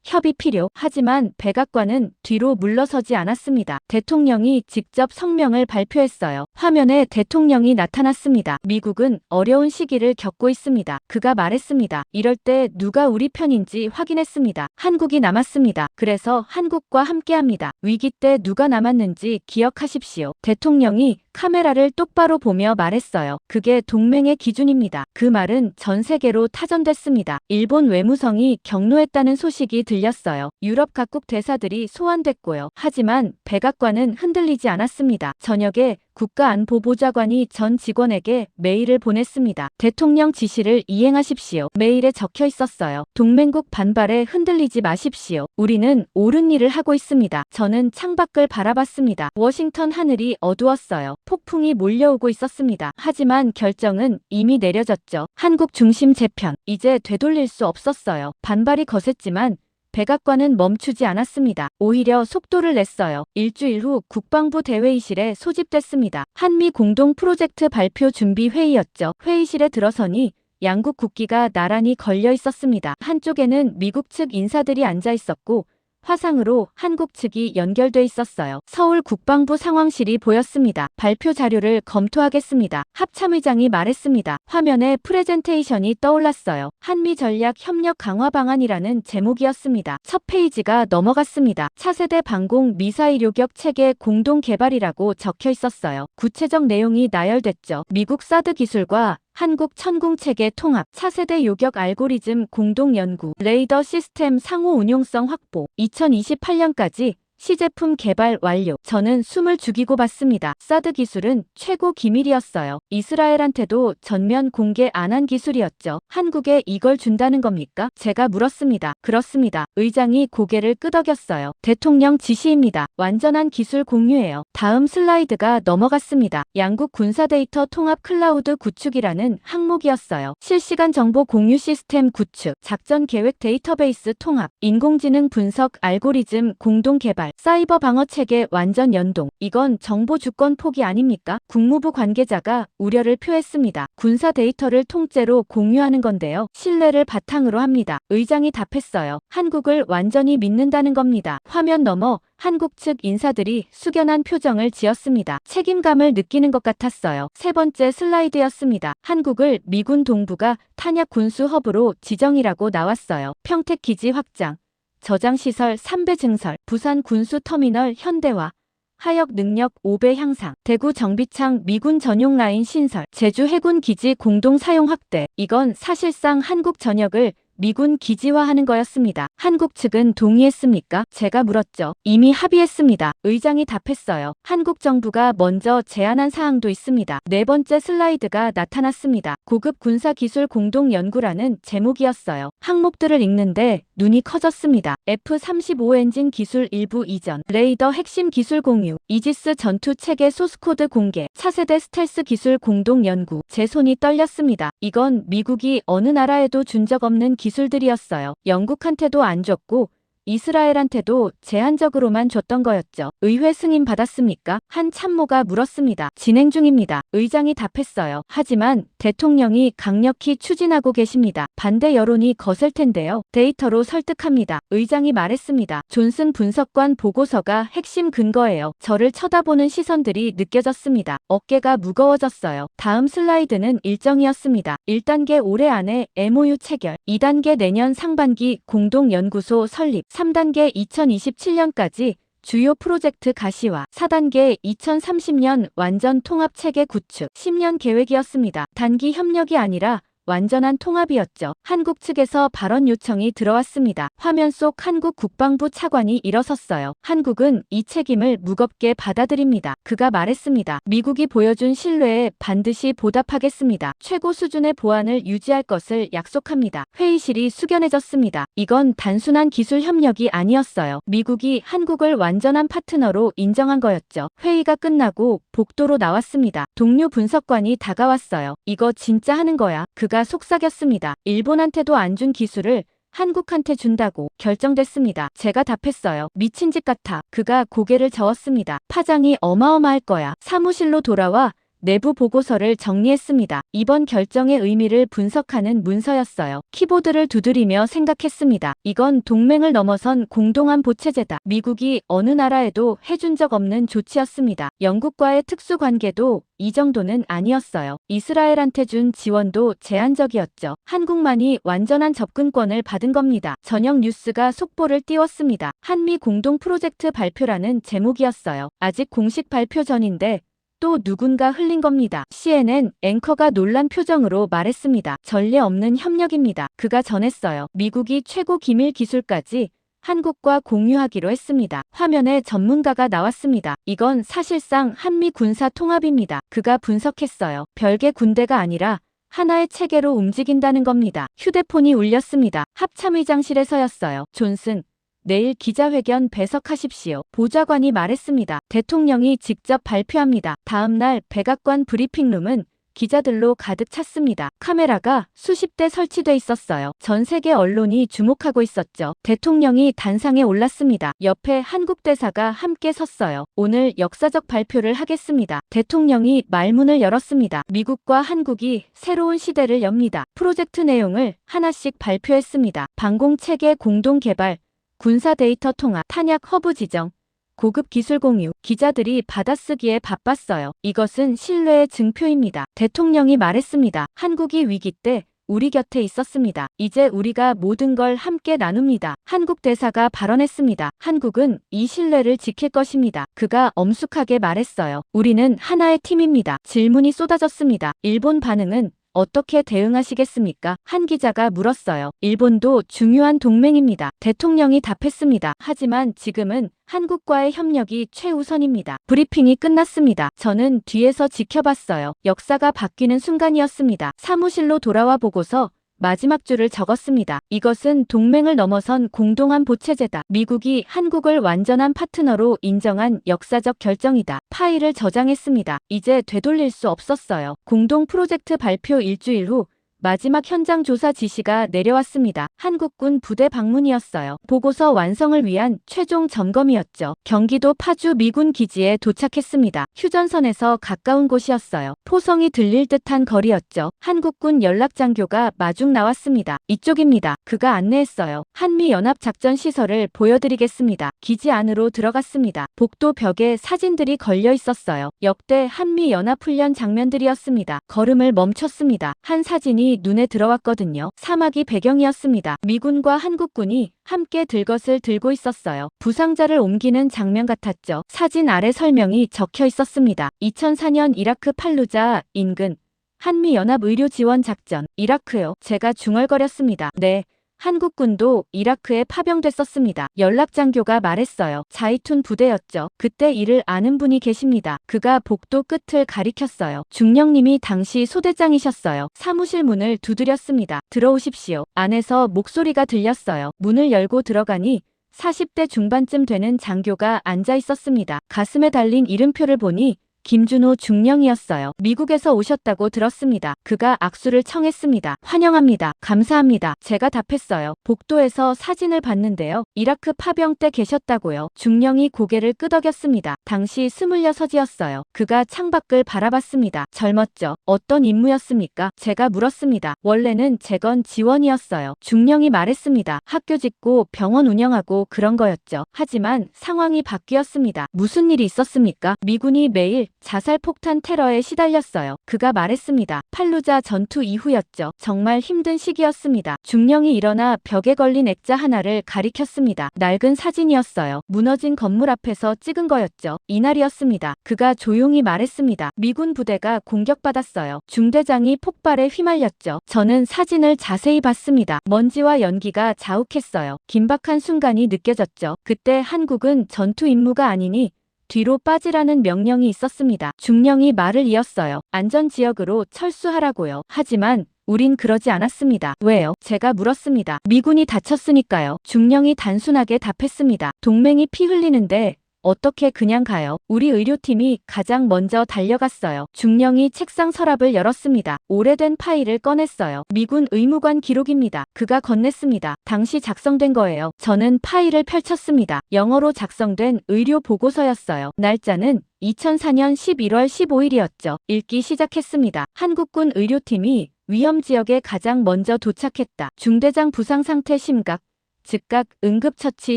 협의 필요. 하지만 백악관은 뒤로 물러서지 않았습니다. 대통령이 직접 성명을 발표했어요. 화면에 대통령이 나타났습니다. 미국은 어려운 시기를 겪고 있습니다. 그가 말했습니다. 이럴 때 누가 우리 편인지 확인했습니다. 한국이 남았습니다. 그래서 한국과 함께합니다. 위기 때 누가 남았는지 기억하십시오. 대통령이 카메라를 똑바로 보며 말했어요. 그게 동맹의 기준입니다. 그 말은 전 세계로 타전됐습니다. 일본 외무성이 경로했다는 소식이 들렸어요. 유럽 각국 대사들이 소환됐고요. 하지만 백악관은 흔들리지 않았습니다. 저녁에 국가안보보좌관이 전 직원에게 메일을 보냈습니다. 대통령 지시를 이행하십시오. 메일에 적혀 있었어요. 동맹국 반발에 흔들리지 마십시오. 우리는 옳은 일을 하고 있습니다. 저는 창밖을 바라봤습니다. 워싱턴 하늘이 어두웠어요. 폭풍이 몰려오고 있었습니다. 하지만 결정은 이미 내려졌죠. 한국 중심 재편. 이제 되돌릴 수 없었어요. 반발이 거셌지만 백악관은 멈추지 않았습니다. 오히려 속도를 냈어요. 일주일 후 국방부 대회의실에 소집됐습니다. 한미 공동 프로젝트 발표 준비 회의였죠. 회의실에 들어서니 양국 국기가 나란히 걸려 있었습니다. 한쪽에는 미국 측 인사들이 앉아 있었고 화상으로 한국 측이 연결돼 있었어요. 서울 국방부 상황실이 보였습니다. 발표 자료를 검토하겠습니다. 합참의장이 말했습니다. 화면에 프레젠테이션이 떠올랐어요. 한미 전략 협력 강화 방안이라는 제목이었습니다. 첫 페이지가 넘어갔습니다. 차세대 방공 미사일 요격 체계 공동 개발이라고 적혀 있었어요. 구체적 내용이 나열됐죠. 미국 사드 기술과 한국 천궁체계 통합, 차세대 요격 알고리즘 공동 연구, 레이더 시스템 상호 운용성 확보, 2028년까지 시제품 개발 완료. 저는 숨을 죽이고 봤습니다. 사드 기술은 최고 기밀이었어요. 이스라엘한테도 전면 공개 안 한 기술이었죠. 한국에 이걸 준다는 겁니까? 제가 물었습니다. 그렇습니다. 의장이 고개를 끄덕였어요. 대통령 지시입니다. 완전한 기술 공유예요. 다음 슬라이드가 넘어갔습니다. 양국 군사 데이터 통합 클라우드 구축이라는 항목이었어요. 실시간 정보 공유 시스템 구축, 작전 계획 데이터베이스 통합, 인공지능 분석 알고리즘 공동 개발, 사이버 방어 체계 완전 연동. 이건 정보 주권 포기 아닙니까? 국무부 관계자가 우려를 표했습니다. 군사 데이터를 통째로 공유하는 건데요. 신뢰를 바탕으로 합니다. 의장이 답했어요. 한국을 완전히 믿는다는 겁니다. 화면 너머 한국 측 인사들이 숙연한 표정을 지었습니다. 책임감을 느끼는 것 같았어요. 세 번째 슬라이드였습니다. 한국을 미군 동부가 탄약 군수 허브로 지정이라고 나왔어요. 평택 기지 확장, 저장시설 3배 증설, 부산 군수터미널 현대화, 하역 능력 5배 향상, 대구 정비창 미군 전용 라인 신설, 제주 해군 기지 공동 사용 확대. 이건 사실상 한국 전역을 미군 기지화하는 거였습니다. 한국 측은 동의했습니까? 제가 물었죠. 이미 합의했습니다. 의장이 답했어요. 한국 정부가 먼저 제안한 사항도 있습니다. 네 번째 슬라이드가 나타났습니다. 고급 군사기술 공동연구라는 제목이었어요. 항목들을 읽는데 눈이 커졌습니다. F-35 엔진 기술 일부 이전, 레이더 핵심 기술 공유, 이지스 전투 체계 소스코드 공개, 차세대 스텔스 기술 공동 연구. 제 손이 떨렸습니다. 이건 미국이 어느 나라에도 준 적 없는 기술들이었어요. 영국한테도 안 줬고 이스라엘한테도 제한적으로만 줬던 거였죠. 의회 승인 받았습니까? 한 참모가 물었습니다. 진행 중입니다. 의장이 답했어요. 하지만 대통령이 강력히 추진하고 계십니다. 반대 여론이 거셀 텐데요. 데이터로 설득합니다. 의장이 말했습니다. 존슨 분석관 보고서가 핵심 근거예요. 저를 쳐다보는 시선들이 느껴졌습니다. 어깨가 무거워졌어요. 다음 슬라이드는 일정이었습니다. 1단계 올해 안에 MOU 체결, 2단계 내년 상반기 공동연구소 설립, 3단계 2027년까지 주요 프로젝트 가시화, 4단계 2030년 완전 통합체계 구축, 10년 계획이었습니다. 단기 협력이 아니라 완전한 통합이었죠. 한국 측에서 발언 요청이 들어왔습니다. 화면 속 한국 국방부 차관이 일어섰어요. 한국은 이 책임을 무겁게 받아들입니다. 그가 말했습니다. 미국이 보여준 신뢰에 반드시 보답하겠습니다. 최고 수준의 보안을 유지할 것을 약속합니다. 회의실이 숙연해졌습니다. 이건 단순한 기술 협력이 아니었어요. 미국이 한국을 완전한 파트너로 인정한 거였죠. 회의가 끝나고 복도로 나왔습니다. 동료 분석관이 다가왔어요. 이거 진짜 하는 거야. 그가 속삭였습니다. 일본한테도 안 준 기술을 한국한테 준다고 결정됐습니다. 제가 답했어요. 미친 짓 같아. 그가 고개를 저었습니다. 파장이 어마어마할 거야. 사무실로 돌아와 내부 보고서를 정리했습니다. 이번 결정의 의미를 분석하는 문서였어요. 키보드를 두드리며 생각했습니다. 이건 동맹을 넘어선 공동안보 체제다. 미국이 어느 나라에도 해준 적 없는 조치였습니다. 영국과의 특수관계도 이 정도는 아니었어요. 이스라엘한테 준 지원도 제한적이었죠. 한국만이 완전한 접근권을 받은 겁니다. 저녁 뉴스가 속보를 띄웠습니다. 한미 공동 프로젝트 발표라는 제목이었어요. 아직 공식 발표 전인데 또 누군가 흘린 겁니다. CNN 앵커가 놀란 표정으로 말했습니다. 전례 없는 협력입니다. 그가 전했어요. 미국이 최고 기밀 기술까지 한국과 공유하기로 했습니다. 화면에 전문가가 나왔습니다. 이건 사실상 한미 군사 통합입니다. 그가 분석했어요. 별개 군대가 아니라 하나의 체계로 움직인다는 겁니다. 휴대폰이 울렸습니다. 합참의장실에서였어요. 존슨, 내일 기자회견 배석하십시오. 보좌관이 말했습니다. 대통령이 직접 발표합니다. 다음 날 백악관 브리핑룸은 기자들로 가득 찼습니다. 카메라가 수십 대 설치돼 있었어요. 전 세계 언론이 주목하고 있었죠. 대통령이 단상에 올랐습니다. 옆에 한국 대사가 함께 섰어요. 오늘 역사적 발표를 하겠습니다. 대통령이 말문을 열었습니다. 미국과 한국이 새로운 시대를 엽니다. 프로젝트 내용을 하나씩 발표했습니다. 방공체계 공동 개발, 군사 데이터 통합, 탄약 허브 지정, 고급 기술 공유. 기자들이 받아쓰기에 바빴어요. 이것은 신뢰의 증표입니다. 대통령이 말했습니다. 한국이 위기 때 우리 곁에 있었습니다. 이제 우리가 모든 걸 함께 나눕니다. 한국 대사가 발언했습니다. 한국은 이 신뢰를 지킬 것입니다. 그가 엄숙하게 말했어요. 우리는 하나의 팀입니다. 질문이 쏟아졌습니다. 일본 반응은 어떻게 대응하시겠습니까? 한 기자가 물었어요. 일본도 중요한 동맹입니다. 대통령이 답했습니다. 하지만 지금은 한국과의 협력이 최우선입니다. 브리핑이 끝났습니다. 저는 뒤에서 지켜봤어요. 역사가 바뀌는 순간이었습니다. 사무실로 돌아와 보고서 마지막 줄을 적었습니다. 이것은 동맹을 넘어선 공동안보 체제다. 미국이 한국을 완전한 파트너로 인정한 역사적 결정이다. 파일을 저장했습니다. 이제 되돌릴 수 없었어요. 공동 프로젝트 발표 일주일 후 마지막 현장 조사 지시가 내려왔습니다. 한국군 부대 방문이었어요. 보고서 완성을 위한 최종 점검이었죠. 경기도 파주 미군 기지에 도착했습니다. 휴전선에서 가까운 곳이었어요. 포성이 들릴 듯한 거리였죠. 한국군 연락장교가 마중 나왔습니다. 이쪽입니다. 그가 안내했어요. 한미연합작전 시설을 보여드리겠습니다. 기지 안으로 들어갔습니다. 복도 벽에 사진들이 걸려 있었어요. 역대 한미연합훈련 장면들이었습니다. 걸음을 멈췄습니다. 한 사진이 눈에 들어왔거든요. 사막이 배경이었습니다. 미군과 한국군이 함께 들것을 들고 있었어요. 부상자를 옮기는 장면 같았죠. 사진 아래 설명이 적혀 있었습니다. 2004년 이라크 팔루자 인근 한미연합의료지원작전. 이라크요. 제가 중얼거렸습니다. 네. 한국군도 이라크에 파병됐었습니다. 연락장교가 말했어요. 자이툰 부대였죠. 그때 이를 아는 분이 계십니다. 그가 복도 끝을 가리켰어요. 중령님이 당시 소대장이셨어요. 사무실 문을 두드렸습니다. 들어오십시오. 안에서 목소리가 들렸어요. 문을 열고 들어가니 40대 중반쯤 되는 장교가 앉아 있었습니다. 가슴에 달린 이름표를 보니 김준호 중령이었어요. 미국에서 오셨다고 들었습니다. 그가 악수를 청했습니다. 환영합니다. 감사합니다. 제가 답했어요. 복도에서 사진을 봤는데요. 이라크 파병 때 계셨다고요. 중령이 고개를 끄덕였습니다. 당시 26이었어요. 그가 창밖을 바라봤습니다. 젊었죠. 어떤 임무였습니까? 제가 물었습니다. 원래는 재건 지원이었어요. 중령이 말했습니다. 학교 짓고 병원 운영하고 그런 거였죠. 하지만 상황이 바뀌었습니다. 무슨 일이 있었습니까? 미군이 매일 자살 폭탄 테러에 시달렸어요. 그가 말했습니다. 팔루자 전투 이후였죠. 정말 힘든 시기였습니다. 중령이 일어나 벽에 걸린 액자 하나를 가리켰습니다. 낡은 사진이었어요. 무너진 건물 앞에서 찍은 거였죠. 이날이었습니다. 그가 조용히 말했습니다. 미군 부대가 공격받았어요. 중대장이 폭발에 휘말렸죠. 저는 사진을 자세히 봤습니다. 먼지와 연기가 자욱했어요. 긴박한 순간이 느껴졌죠. 그때 한국은 전투 임무가 아니니 뒤로 빠지라는 명령이 있었습니다. 중령이 말을 이었어요. 안전지역으로 철수하라고요. 하지만 우린 그러지 않았습니다. 왜요? 제가 물었습니다. 미군이 다쳤으니까요. 중령이 단순하게 답했습니다. 동맹이 피 흘리는데 어떻게 그냥 가요? 우리 의료팀이 가장 먼저 달려갔어요. 중령이 책상 서랍을 열었습니다. 오래된 파일을 꺼냈어요. 미군 의무관 기록입니다. 그가 건넸습니다. 당시 작성된 거예요. 저는 파일을 펼쳤습니다. 영어로 작성된 의료 보고서였어요. 날짜는 2004년 11월 15일이었죠. 읽기 시작했습니다. 한국군 의료팀이 위험지역에 가장 먼저 도착했다. 중대장 부상 상태 심각. 즉각 응급처치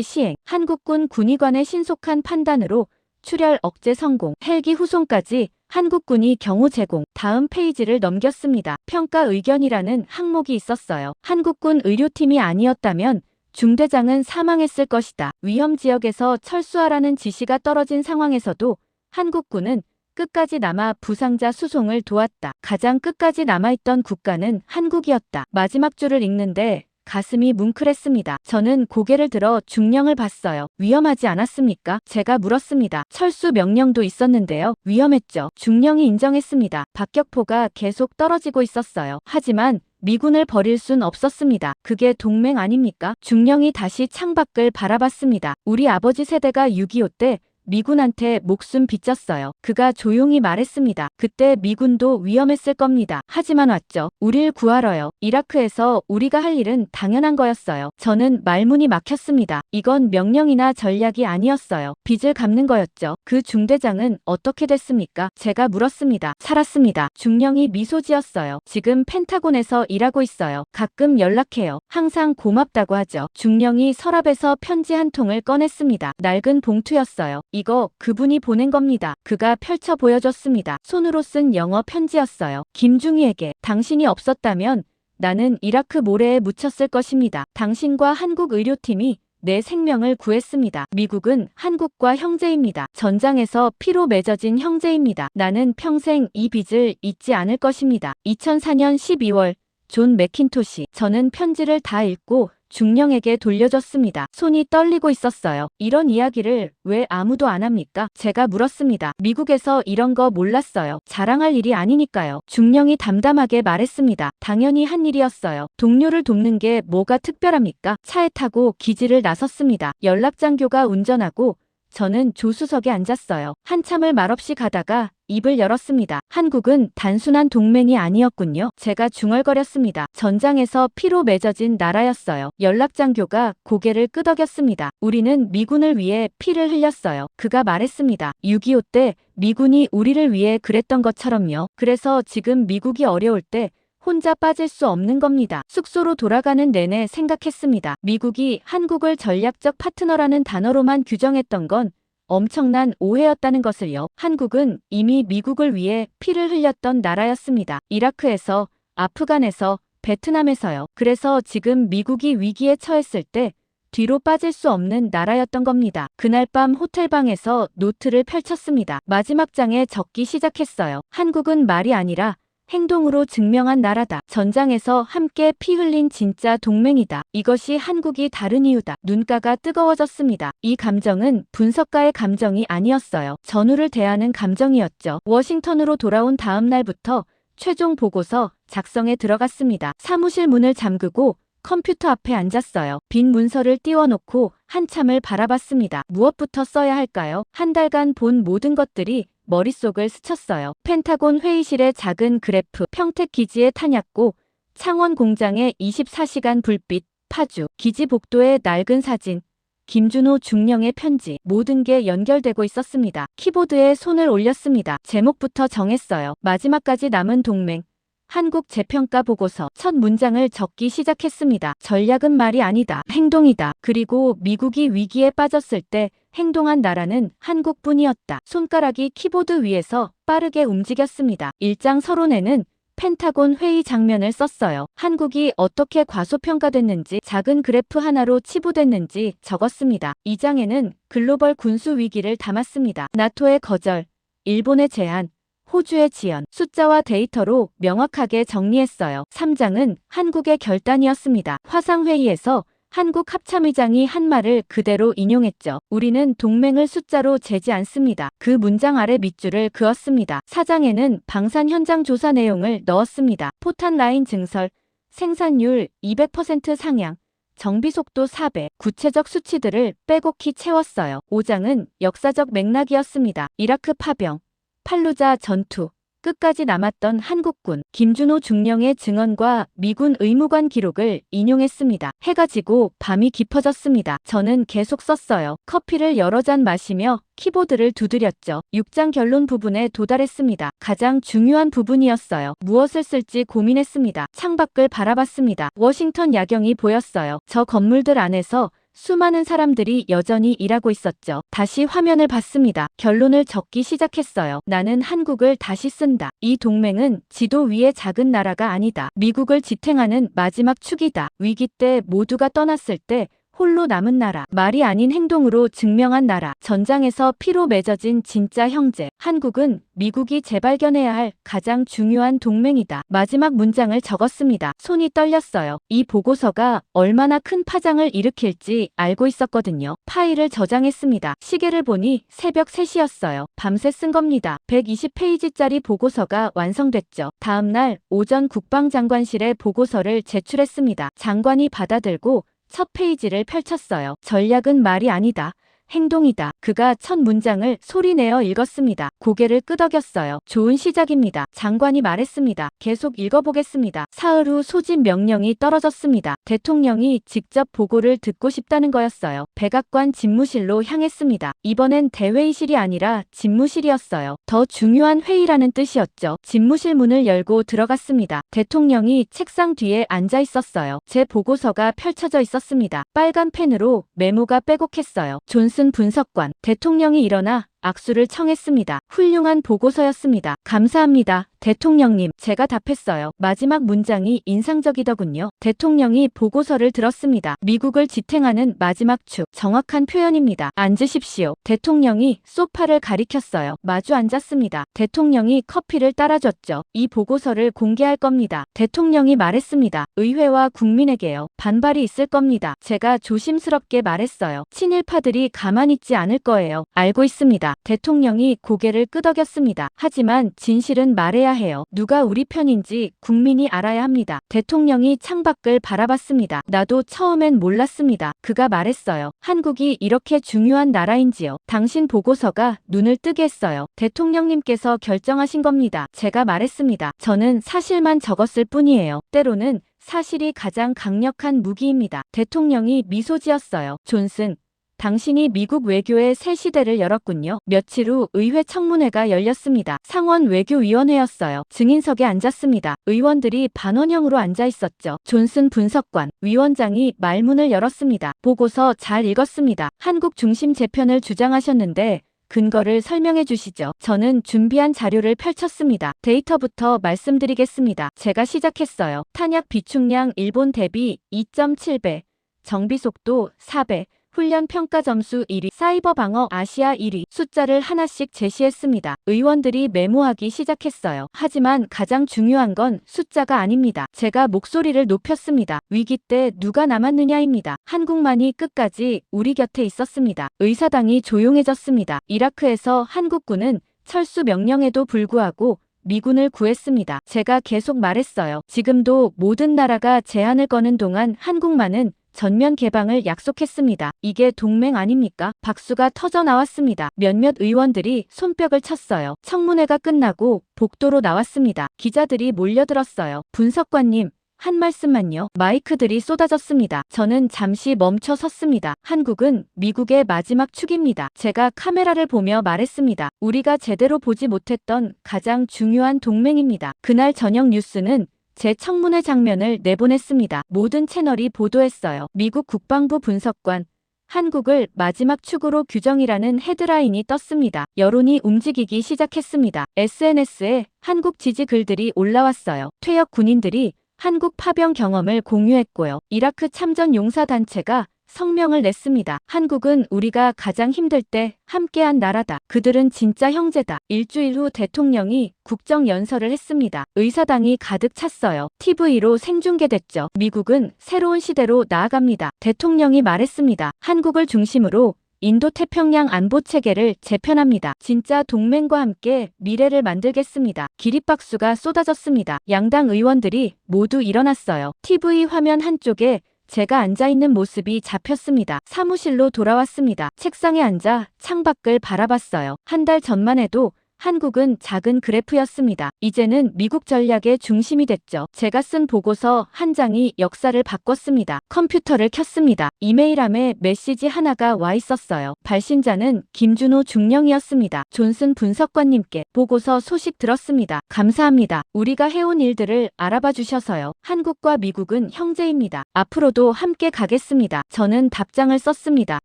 시행. 한국군 군의관의 신속한 판단으로 출혈 억제 성공. 헬기 후송까지 한국군이 경호 제공. 다음 페이지를 넘겼습니다. 평가 의견이라는 항목이 있었어요. 한국군 의료팀이 아니었다면 중대장은 사망했을 것이다. 위험 지역에서 철수하라는 지시가 떨어진 상황에서도 한국군은 끝까지 남아 부상자 수송을 도왔다. 가장 끝까지 남아있던 국가는 한국이었다. 마지막 줄을 읽는데 가슴이 뭉클했습니다. 저는 고개를 들어 중령을 봤어요. 위험하지 않았습니까? 제가 물었습니다. 철수 명령도 있었는데요. 위험했죠. 중령이 인정했습니다. 박격포가 계속 떨어지고 있었어요. 하지만 미군을 버릴 순 없었습니다. 그게 동맹 아닙니까? 중령이 다시 창밖을 바라봤습니다. 우리 아버지 세대가 6.25 때 미군한테 목숨 빚졌어요. 그가 조용히 말했습니다. 그때 미군도 위험했을 겁니다. 하지만 왔죠. 우릴 구하러요. 이라크에서 우리가 할 일은 당연한 거였어요. 저는 말문이 막혔습니다. 이건 명령이나 전략이 아니었어요. 빚을 갚는 거였죠. 그 중대장은 어떻게 됐습니까? 제가 물었습니다. 살았습니다. 중령이 미소 지었어요. 지금 펜타곤에서 일하고 있어요. 가끔 연락해요. 항상 고맙다고 하죠. 중령이 서랍에서 편지 한 통을 꺼냈습니다. 낡은 봉투였어요. 이거 그분이 보낸 겁니다. 그가 펼쳐 보여줬습니다. 손으로 쓴 영어 편지였어요. 김중희에게 당신이 없었다면 나는 이라크 모래에 묻혔을 것입니다. 당신과 한국 의료팀이 내 생명을 구했습니다. 미국은 한국과 형제입니다. 전장에서 피로 맺어진 형제입니다. 나는 평생 이 빚을 잊지 않을 것입니다. 2004년 12월 존 맥킨토시. 저는 편지를 다 읽고 중령에게 돌려줬습니다. 손이 떨리고 있었어요. 이런 이야기를 왜 아무도 안 합니까? 제가 물었습니다. 미국에서 이런 거 몰랐어요. 자랑할 일이 아니니까요. 중령이 담담하게 말했습니다. 당연히 한 일이었어요. 동료를 돕는 게 뭐가 특별합니까? 차에 타고 기지를 나섰습니다. 연락장교가 운전하고 저는 조수석에 앉았어요. 한참을 말없이 가다가 입을 열었습니다. 한국은 단순한 동맹이 아니었군요. 제가 중얼거렸습니다. 전장에서 피로 맺어진 나라였어요. 연락장교가 고개를 끄덕였습니다. 우리는 미군을 위해 피를 흘렸어요. 그가 말했습니다. 6.25 때 미군이 우리를 위해 그랬던 것처럼요. 그래서 지금 미국이 어려울 때 혼자 빠질 수 없는 겁니다. 숙소로 돌아가는 내내 생각했습니다. 미국이 한국을 전략적 파트너라는 단어로만 규정했던 건 엄청난 오해였다는 것을요. 한국은 이미 미국을 위해 피를 흘렸던 나라였습니다. 이라크에서, 아프간에서, 베트남에서요. 그래서 지금 미국이 위기에 처했을 때 뒤로 빠질 수 없는 나라였던 겁니다. 그날 밤 호텔방에서 노트를 펼쳤습니다. 마지막 장에 적기 시작했어요. 한국은 말이 아니라 행동으로 증명한 나라다. 전장에서 함께 피 흘린 진짜 동맹이다. 이것이 한국이 다른 이유다. 눈가가 뜨거워졌습니다. 이 감정은 분석가의 감정이 아니었어요. 전우를 대하는 감정이었죠. 워싱턴으로 돌아온 다음 날부터 최종 보고서 작성에 들어갔습니다. 사무실 문을 잠그고 컴퓨터 앞에 앉았어요. 빈 문서를 띄워놓고 한참을 바라봤습니다. 무엇부터 써야 할까요? 한 달간 본 모든 것들이 머릿속을 스쳤어요. 펜타곤 회의실의 작은 그래프, 평택 기지의 탄약고, 창원 공장의 24시간 불빛, 파주, 기지 복도의 낡은 사진, 김준호 중령의 편지, 모든 게 연결되고 있었습니다. 키보드에 손을 올렸습니다. 제목부터 정했어요. 마지막까지 남은 동맹. 한국 재평가 보고서. 첫 문장을 적기 시작했습니다. 전략은 말이 아니다. 행동이다. 그리고 미국이 위기에 빠졌을 때 행동한 나라는 한국뿐이었다. 손가락이 키보드 위에서 빠르게 움직였습니다. 1장 서론에는 펜타곤 회의 장면을 썼어요. 한국이 어떻게 과소평가됐는지, 작은 그래프 하나로 치부됐는지 적었습니다. 2장에는 글로벌 군수 위기를 담았습니다. 나토의 거절, 일본의 제한, 호주의 지연, 숫자와 데이터로 명확하게 정리했어요. 3장은 한국의 결단이었습니다. 화상회의에서 한국 합참의장이 한 말을 그대로 인용했죠. 우리는 동맹을 숫자로 재지 않습니다. 그 문장 아래 밑줄을 그었습니다. 4장에는 방산 현장 조사 내용을 넣었습니다. 포탄 라인 증설, 생산율 200% 상향, 정비 속도 4배, 구체적 수치들을 빼곡히 채웠어요. 5장은 역사적 맥락이었습니다. 이라크 파병, 팔루자 전투, 끝까지 남았던 한국군, 김준호 중령의 증언과 미군 의무관 기록을 인용했습니다. 해가 지고 밤이 깊어졌습니다. 저는 계속 썼어요. 커피를 여러 잔 마시며 키보드를 두드렸죠. 6장 결론 부분에 도달했습니다. 가장 중요한 부분이었어요. 무엇을 쓸지 고민했습니다. 창밖을 바라봤습니다. 워싱턴 야경이 보였어요. 저 건물들 안에서 수많은 사람들이 여전히 일하고 있었죠. 다시 화면을 봤습니다. 결론을 적기 시작했어요. 나는 한국을 다시 쓴다. 이 동맹은 지도 위의 작은 나라가 아니다. 미국을 지탱하는 마지막 축이다. 위기 때 모두가 떠났을 때 홀로 남은 나라. 말이 아닌 행동으로 증명한 나라. 전장에서 피로 맺어진 진짜 형제. 한국은 미국이 재발견해야 할 가장 중요한 동맹이다. 마지막 문장을 적었습니다. 손이 떨렸어요. 이 보고서가 얼마나 큰 파장을 일으킬지 알고 있었거든요. 파일을 저장했습니다. 시계를 보니 새벽 3시였어요. 밤새 쓴 겁니다. 120페이지짜리 보고서가 완성됐죠. 다음날 오전 국방장관실에 보고서를 제출했습니다. 장관이 받아들고 첫 페이지를 펼쳤어요. 전략은 말이 아니다. 행동이다. 그가 첫 문장을 소리내어 읽었습니다. 고개를 끄덕였어요. 좋은 시작입니다. 장관이 말했습니다. 계속 읽어보겠습니다. 사흘 후 소집 명령이 떨어졌습니다. 대통령이 직접 보고를 듣고 싶다는 거였어요. 백악관 집무실로 향했습니다. 이번엔 대회의실이 아니라 집무실이었어요. 더 중요한 회의라는 뜻이었죠. 집무실 문을 열고 들어갔습니다. 대통령이 책상 뒤에 앉아 있었어요. 제 보고서가 펼쳐져 있었습니다. 빨간 펜으로 메모가 빼곡했어요. 존슨 분석관. 대통령이 일어나 악수를 청했습니다. 훌륭한 보고서였습니다. 감사합니다. 대통령님, 제가 답했어요. 마지막 문장이 인상적이더군요. 대통령이 보고서를 들었습니다. 미국을 지탱하는 마지막 축. 정확한 표현입니다. 앉으십시오. 대통령이 소파를 가리켰어요. 마주 앉았습니다. 대통령이 커피를 따라줬죠. 이 보고서를 공개할 겁니다. 대통령이 말했습니다. 의회와 국민에게요. 반발이 있을 겁니다. 제가 조심스럽게 말했어요. 친일파들이 가만히 있지 않을 거예요. 알고 있습니다. 대통령이 고개를 끄덕였습니다. 하지만 진실은 말해야 해요. 누가 우리 편인지 국민이 알아야 합니다. 대통령이 창밖을 바라봤습니다. 나도 처음엔 몰랐습니다. 그가 말했어요. 한국이 이렇게 중요한 나라인지요. 당신 보고서가 눈을 뜨게 했어요. 대통령님께서 결정하신 겁니다. 제가 말했습니다. 저는 사실만 적었을 뿐이에요. 때로는 사실이 가장 강력한 무기입니다. 대통령이 미소 지었어요. 존슨, 당신이 미국 외교의 새 시대를 열었군요. 며칠 후 의회 청문회가 열렸습니다. 상원 외교위원회였어요. 증인석에 앉았습니다. 의원들이 반원형으로 앉아 있었죠. 존슨 분석관, 위원장이 말문을 열었습니다. 보고서 잘 읽었습니다. 한국 중심 재편을 주장하셨는데 근거를 설명해 주시죠. 저는 준비한 자료를 펼쳤습니다. 데이터부터 말씀드리겠습니다. 제가 시작했어요. 탄약 비축량 일본 대비 2.7배, 정비 속도 4배, 훈련 평가 점수 1위, 사이버 방어 아시아 1위, 숫자를 하나씩 제시했습니다. 의원들이 메모하기 시작했어요. 하지만 가장 중요한 건 숫자가 아닙니다. 제가 목소리를 높였습니다. 위기 때 누가 남았느냐입니다. 한국만이 끝까지 우리 곁에 있었습니다. 의사당이 조용해졌습니다. 이라크에서 한국군은 철수 명령에도 불구하고 미군을 구했습니다. 제가 계속 말했어요. 지금도 모든 나라가 제한을 거는 동안 한국만은 전면 개방을 약속했습니다. 이게 동맹 아닙니까? 박수가 터져 나왔습니다. 몇몇 의원들이 손뼉을 쳤어요. 청문회가 끝나고 복도로 나왔습니다. 기자들이 몰려들었어요. 분석관님, 한 말씀만요. 마이크들이 쏟아졌습니다. 저는 잠시 멈춰 섰습니다. 한국은 미국의 마지막 축입니다. 제가 카메라를 보며 말했습니다. 우리가 제대로 보지 못했던 가장 중요한 동맹입니다. 그날 저녁 뉴스는 제 청문회 장면을 내보냈습니다. 모든 채널이 보도했어요. 미국 국방부 분석관, 한국을 마지막 축으로 규정이라는 헤드라인이 떴습니다. 여론이 움직이기 시작했습니다. SNS에 한국 지지 글들이 올라왔어요. 퇴역 군인들이 한국 파병 경험을 공유했고요. 이라크 참전 용사단체가 성명을 냈습니다. 한국은 우리가 가장 힘들 때 함께한 나라다. 그들은 진짜 형제다. 일주일 후 대통령이 국정연설을 했습니다. 의사당이 가득 찼어요. TV로 생중계됐죠. 미국은 새로운 시대로 나아갑니다. 대통령이 말했습니다. 한국을 중심으로 인도태평양 안보체계를 재편합니다. 진짜 동맹과 함께 미래를 만들겠습니다. 기립박수가 쏟아졌습니다. 양당 의원들이 모두 일어났어요. TV 화면 한쪽에 제가 앉아있는 모습이 잡혔습니다. 사무실로 돌아왔습니다. 책상에 앉아 창밖을 바라봤어요. 한 달 전만 해도 한국은 작은 그래프였습니다. 이제는 미국 전략의 중심이 됐죠. 제가 쓴 보고서 한 장이 역사를 바꿨습니다. 컴퓨터를 켰습니다. 이메일함에 메시지 하나가 와 있었어요. 발신자는 김준호 중령이었습니다. 존슨 분석관님께 보고서 소식 들었습니다. 감사합니다. 우리가 해온 일들을 알아봐 주셔서요. 한국과 미국은 형제입니다. 앞으로도 함께 가겠습니다. 저는 답장을 썼습니다.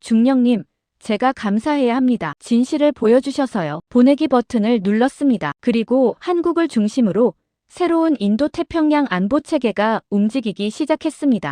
중령님, 제가 감사해야 합니다. 진실을 보여주셔서요. 보내기 버튼을 눌렀습니다. 그리고 한국을 중심으로 새로운 인도태평양 안보체계가 움직이기 시작했습니다.